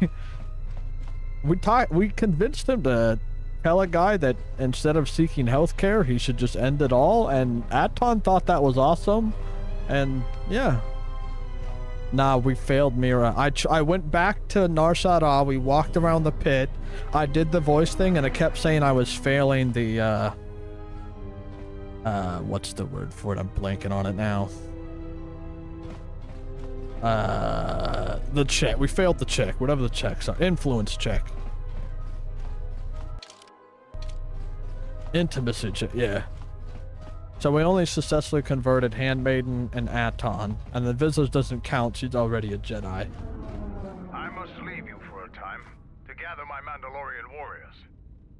We convinced him to tell a guy that instead of seeking healthcare, he should just end it all, and Aton thought that was awesome. And yeah. Nah, we failed Mira. I went back to Nar Shaddaa. We walked around the pit. I did the voice thing, and it kept saying I was failing the, what's the word for it? I'm blanking on it now. The check. We failed the check. Whatever the checks are. Influence check. Intimacy check. Yeah. So we only successfully converted Handmaiden and Aton, and the Visage doesn't count. She's already a Jedi. I must leave you for a time to gather my Mandalorian warriors.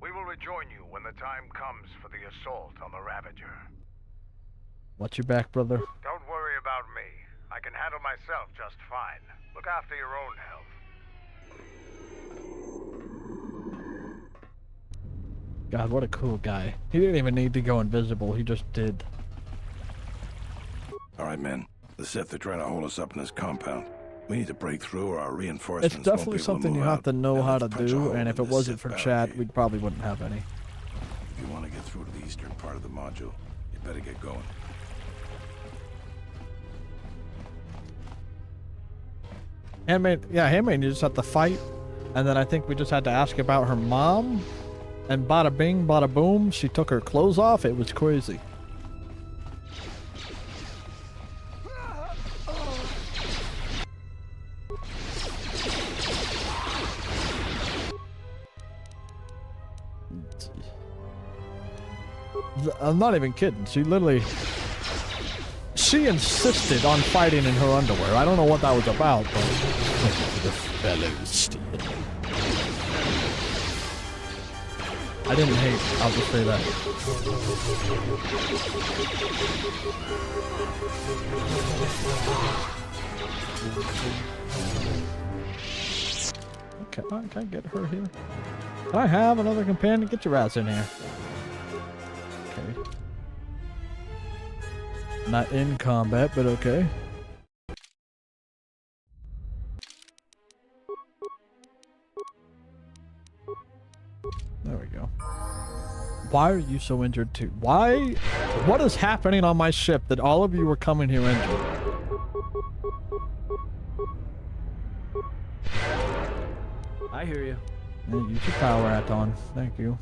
We will rejoin you when the time comes for the assault on the Ravager. Watch your back, brother. Don't worry about me. I can handle myself just fine. Look after your own health. God, what a cool guy. He didn't even need to go invisible. He just did. All right, men. The Sith are trying to hold us up in this compound. We need to break through or our reinforcements It's definitely something you have to know how to do, and if it wasn't for chat, we probably wouldn't have any. If you want to get through to the eastern part of the module, you better get going. Handmaiden, you just have to fight, and then I think we just had to ask about her mom, and bada bing, bada boom, she took her clothes off. It was crazy. I'm not even kidding. She insisted on fighting in her underwear. I don't know what that was about, but the fellows steal. I didn't hate. I'll just say that. Can I get her here? Can I have another companion? Get your ass in here. Okay. Not in combat, but okay. There we go. Why are you so injured too? Why? What is happening on my ship that all of you are coming here injured? I hear you. Yeah, use your power, Aton. Thank you.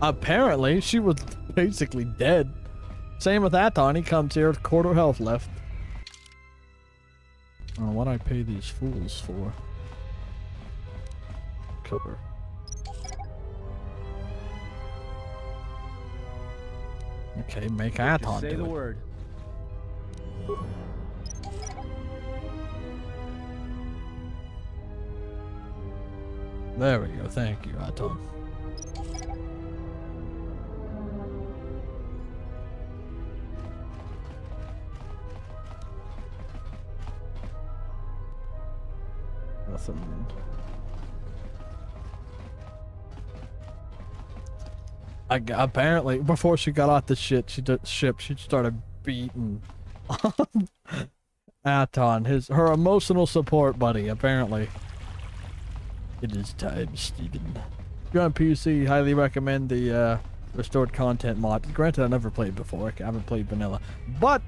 Apparently, she was basically dead. Same with Aton. He comes here with quarter health left. I don't know what I pay these fools for. Cover. Okay, make Aton Say do the it. word. There we go. Thank you, Aton. Nothing. Apparently, before she got off the ship, she started beating Aton, her emotional support buddy. Apparently, it is time, Steven. If you're on PC, highly recommend the restored content mod. Granted, I never played before. I haven't played vanilla, but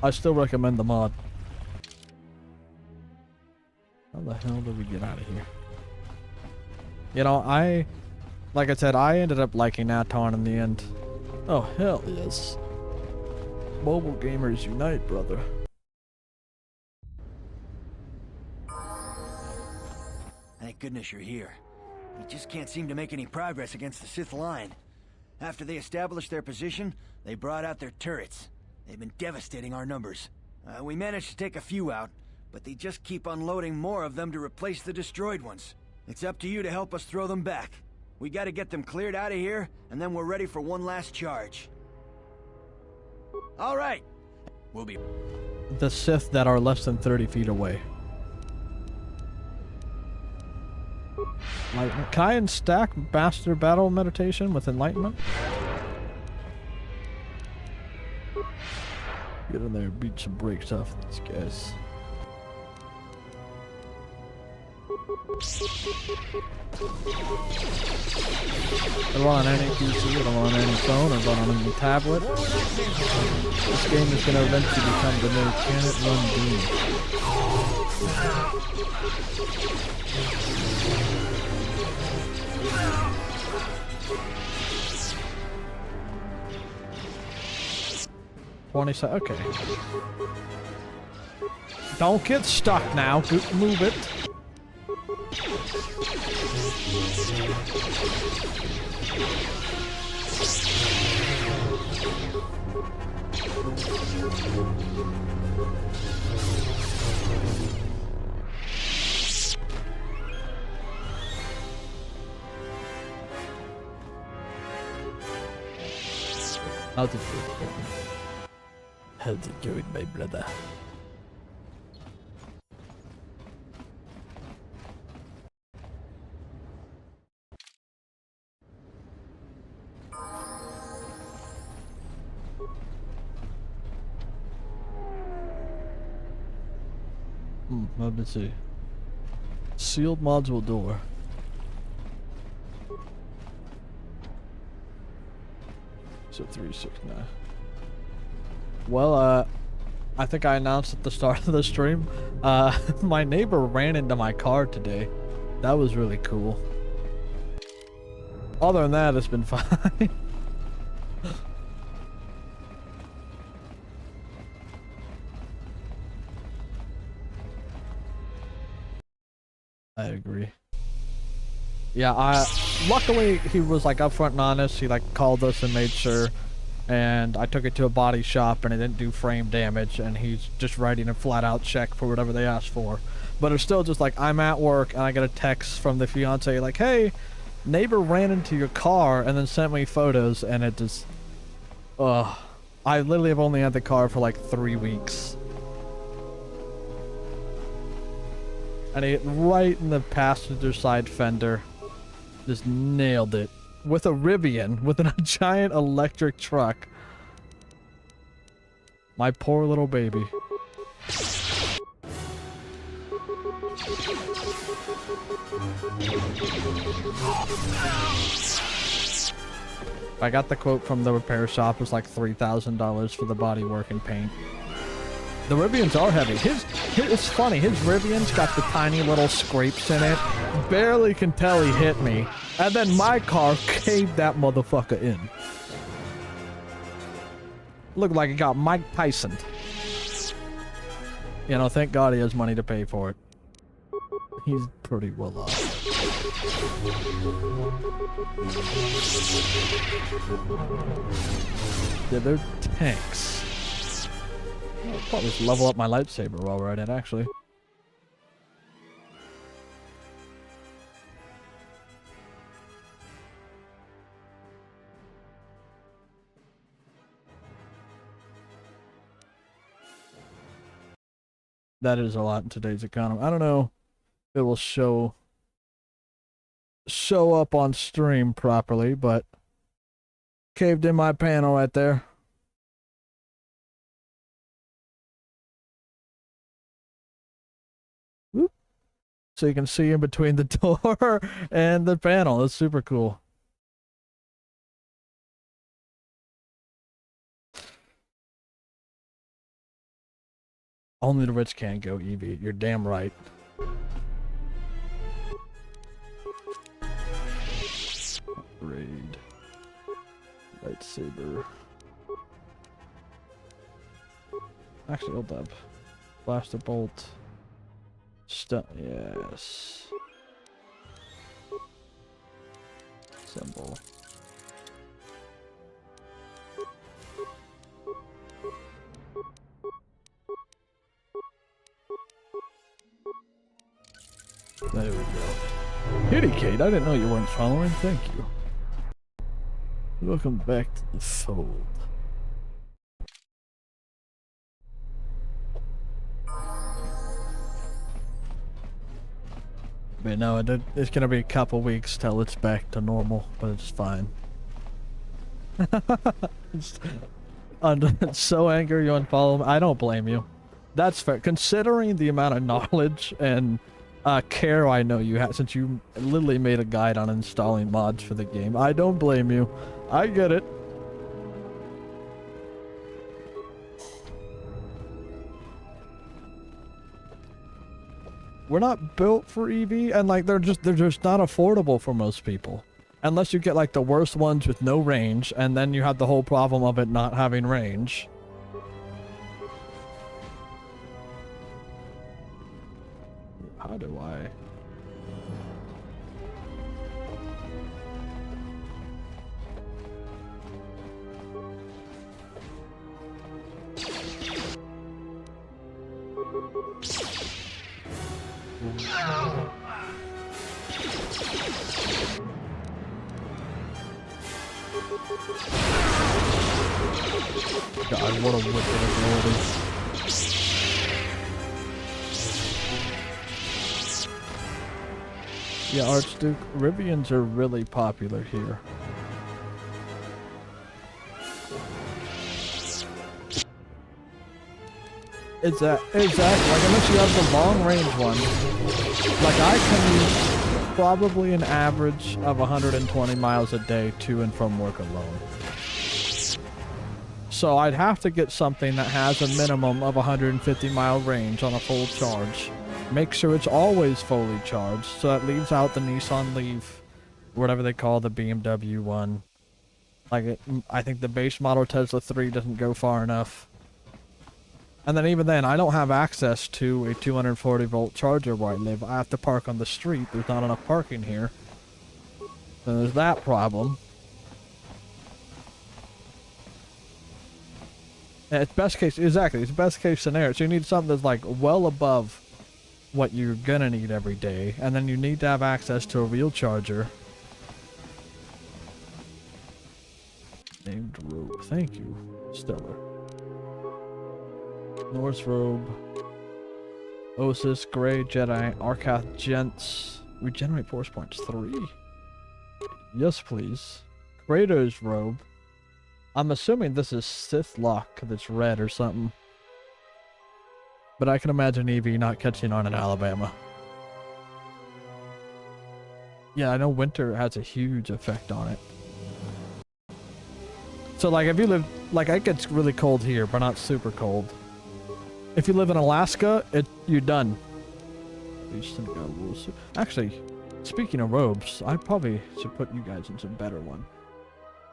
I still recommend the mod. How the hell did we get out of here? You know, like I said, I ended up liking Aton in the end. Oh, hell yes. Mobile gamers unite, brother. Thank goodness you're here. We just can't seem to make any progress against the Sith line. After they established their position, they brought out their turrets. They've been devastating our numbers. We managed to take a few out, but they just keep unloading more of them to replace the destroyed ones. It's up to you to help us throw them back. We gotta get them cleared out of here, and then we're ready for one last charge. All right. We'll be... The Sith that are less than 30 feet away. Enlightenment. Can I stack Master Battle Meditation with Enlightenment? Get in there, beat some breaks off these guys. I run on any PC, I run on any phone, I run on any tablet. This game is going to eventually become the new Can It Run Doom. Okay. Don't get stuck now. Move it. How's it going? How's it going, my brother? Let me see. Sealed module door. So 369. Well, I think I announced at the start of the stream, my neighbor ran into my car today. That was really cool. Other than that, it's been fine. I agree. Yeah, luckily he was like upfront and honest. He like called us and made sure, and I took it to a body shop and it didn't do frame damage, and he's just writing a flat out check for whatever they asked for. But it's still just like, I'm at work and I get a text from the fiance like, hey, neighbor ran into your car, and then sent me photos, and it just, I literally have only had the car for like 3 weeks. And he hit right in the passenger side fender. Just nailed it. With a Rivian, with a giant electric truck. My poor little baby. I got the quote from the repair shop. It was like $3,000 for the bodywork and paint. The Rivians are heavy. It's funny, his Rivian's got the tiny little scrapes in it. Barely can tell he hit me. And then my car caved that motherfucker in. Looked like it got Mike Tyson. You know, thank God he has money to pay for it. He's pretty well off. Yeah, they're tanks. I'll probably just level up my lightsaber while we're at it, actually. That is a lot in today's economy. I don't know if it will show up on stream properly, but caved in my panel right there. Whoop. So you can see in between the door and the panel. It's super cool. Only the rich can go EV. You're damn right. Upgrade. Lightsaber. Actually, hold up. Blaster bolt. Yes. Symbol. There we go. Kitty Kate, I didn't know you weren't following. Thank you. Welcome back to the fold. But no, it's gonna be a couple weeks till it's back to normal, but it's fine. I'm so angry you unfollow me. I don't blame you. That's fair. Considering the amount of knowledge and care I know you had, since you literally made a guide on installing mods for the game, I don't blame you. I get it. We're not built for EV, and like they're just not affordable for most people. Unless you get like the worst ones with no range, and then you have the whole problem of it not having range. How do I? God, what a wicked ability. Yeah, Archduke, Rivians are really popular here. Exactly. Like, unless you have the long-range one. Like, I commute probably an average of 120 miles a day to and from work alone. So I'd have to get something that has a minimum of 150-mile range on a full charge. Make sure it's always fully charged, so that leaves out the Nissan Leaf, whatever they call the BMW one. Like, I think the base model Tesla 3 doesn't go far enough. And then even then, I don't have access to a 240 volt charger where I live. I have to park on the street. There's not enough parking here. So there's that problem. Yeah, it's best case, exactly, it's best case scenario. So you need something that's like well above what you're gonna need every day. And then you need to have access to a real charger. Named robe. Thank you, Stellar. Norse robe. Osis, Grey, Jedi, Arcath, Gents. Regenerate force points 3. Yes, please. Kratos robe. I'm assuming this is Sith lock that's red or something. But I can imagine Eevee not catching on in Alabama. Yeah, I know winter has a huge effect on it. So like if you live, like it gets really cold here, but not super cold. If you live in Alaska, you're done. Actually, speaking of robes, I probably should put you guys in some better one.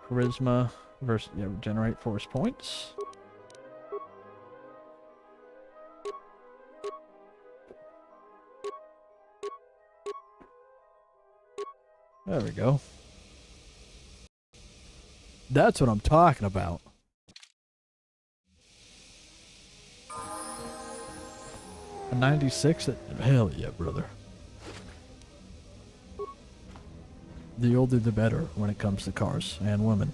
Charisma versus, yeah, regenerate force points. There we go. That's what I'm talking about. A 96? Hell yeah, brother. The older the better when it comes to cars and women.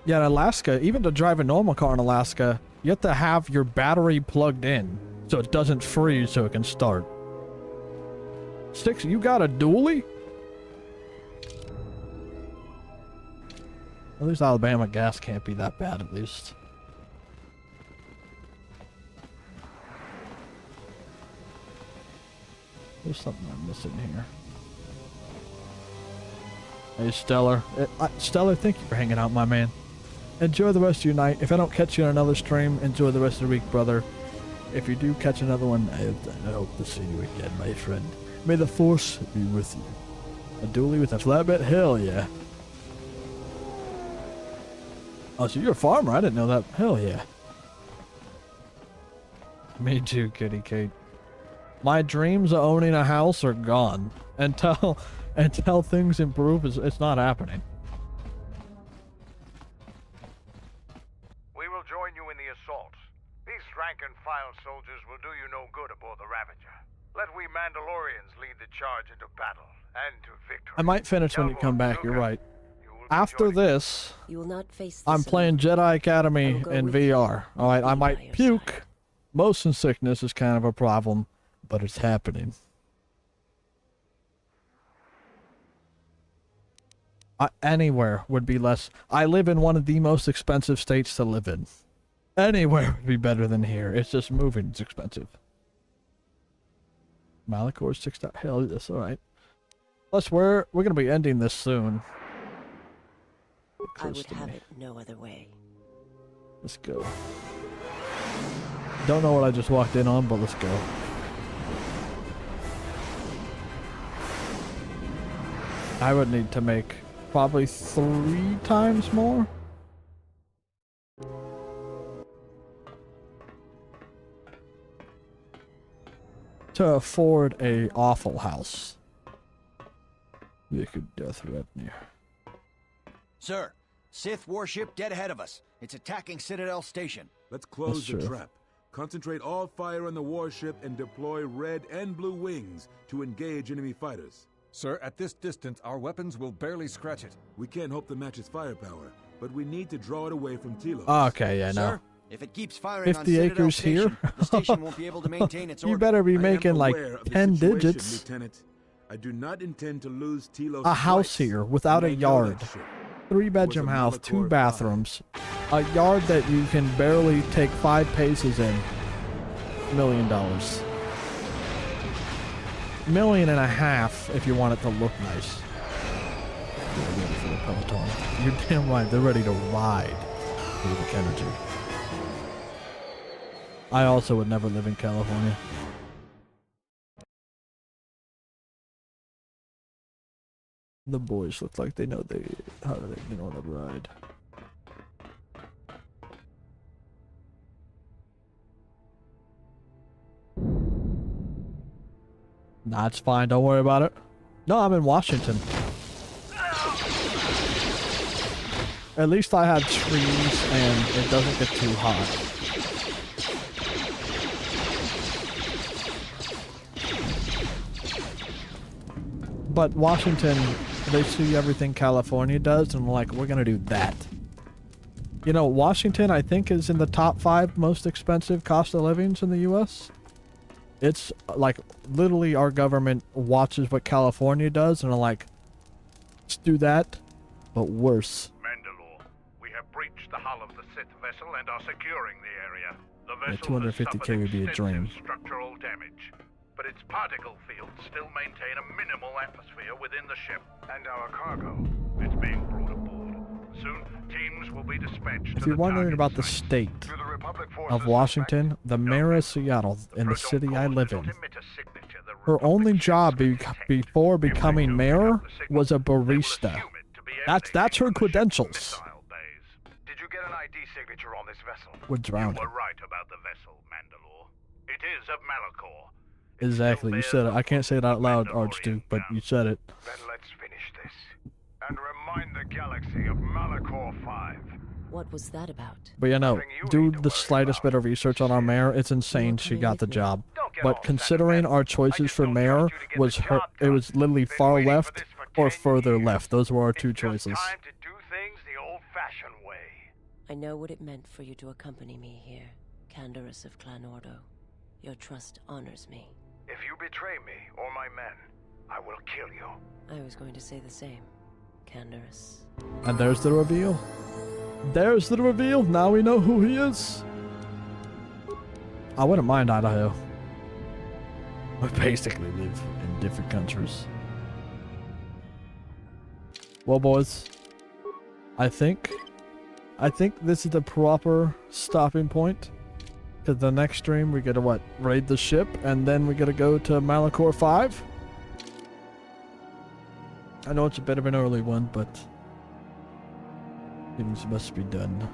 Yeah, in Alaska, even to drive a normal car in Alaska, you have to have your battery plugged in so it doesn't freeze so it can start. Six, you got a dually? At least Alabama gas can't be that bad, at least. There's something I'm missing here. Hey, Stellar. Stellar, thank you for hanging out, my man. Enjoy the rest of your night. If I don't catch you on another stream, enjoy the rest of the week, brother. If you do catch another one, I hope to see you again, my friend. May the Force be with you. A dually with a flatbed? Hell yeah. Oh, so you're a farmer? I didn't know that. Hell yeah. Me too, Kitty Kate. My dreams of owning a house are gone. Until things improve, it's not happening. We will join you in the assault. These rank-and-file soldiers will do you no good aboard the Ravager. Let we Mandalorians lead the charge into battle and to victory. I might finish when you come back, you're right. After this, You will not face the I'm sun. playing Jedi Academy go in with VR. Alright, I Be by might your puke. side. Motion sickness is kind of a problem, but it's happening. Anywhere would be less. I live in one of the most expensive states to live in. Anywhere would be better than here. It's just moving. It's expensive. Malachor 6. Hell, that's alright. Plus, we're gonna be ending this soon. Get I close would to have me. it no other way. Let's go. Don't know what I just walked in on, but let's go. I would need to make probably 3 times more. To afford a awful house. Liquid death revenue. Sir, Sith warship dead ahead of us. It's attacking Citadel Station. Let's close That's the true. trap. Concentrate all fire on the warship and deploy red and blue wings to engage enemy fighters. Sir, at this distance, our weapons will barely scratch it. We can't hope to match its firepower, but we need to draw it away from Telos. Okay, yeah, no. Sir, if it keeps firing on 50 Citadel acres Station, here? the station won't be able to maintain its You orbit. better be I am making like aware of the 10 situation, digits. Lieutenant. I do not intend to lose Telos A house twice, here without and a I know yard. that ship. 3-bedroom Was a house, 2 Malachor bathrooms, a yard that you can barely take 5 paces in. $1 million. $1.5 million if you want it to look nice. You're ready for the Peloton. You're damn right, they're ready to ride with the energy. I also would never live in California. The boys look like they know how they get on a ride. Nah, it's fine. Don't worry about it. No, I'm in Washington. At least I have trees and it doesn't get too hot. But Washington, they see everything California does and like, we're gonna do that. You know, Washington, I think, is in the top 5 most expensive cost of livings in the U.S. It's like, literally our government watches what California does and are like, let's do that, but worse. Mandalore, we have breached the hull of the Sith vessel and are securing the area. The Yeah, vessel has 250K suffered would be a dream. extensive structural damage, but its particle fields still maintain a minimal atmosphere within the ship. And our cargo, it's being brought aboard. Soon, teams will be dispatched If to you're the wondering target about the sites. state To the Republic of forces Washington, the mayor of Seattle, in the city I live in, her only job before becoming mayor was a barista. That's her credentials. Did you get an ID signature on this vessel? We're drowning. You were right about the vessel, Mandalore. It is of Malachor. Exactly, you said it. I can't say it out loud, Archduke, but you said it. Then let's finish this. And remind the galaxy of Malachor 5. What was that about? But you know, do the slightest bit of research on our mayor. It's insane she got the job. But considering our choices for mayor was it was literally far left or further left. Those were our two choices. Time to do things the old-fashioned way. I know what it meant for you to accompany me here, Canderous of Clan Ordo. Your trust honors me. If you betray me or my men, I will kill you. I was going to say the same, Canderous. And there's the reveal. There's the reveal. Now we know who he is. I wouldn't mind Idaho. We basically live in different countries. Well, boys, I think this is the proper stopping point. Because the next stream we gotta what? Raid the ship, and then we gotta go to Malachor 5. I know it's a bit of an early one, but things must be done.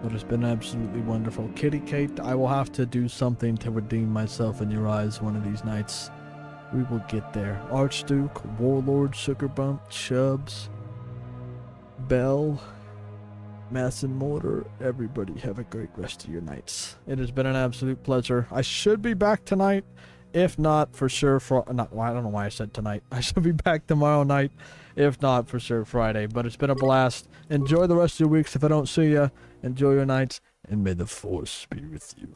But it's been absolutely wonderful. Kitty Kate, I will have to do something to redeem myself in your eyes one of these nights. We will get there. Archduke, Warlord, Sugarbump, Chubbs, Bell, Mass and Mortar, everybody have a great rest of your nights. It has been an absolute pleasure. I should be back tonight. If not, for sure, I don't know why I said tonight. I should be back tomorrow night. If not, for sure, Friday. But it's been a blast. Enjoy the rest of your weeks if I don't see you. Enjoy your nights, and may the Force be with you.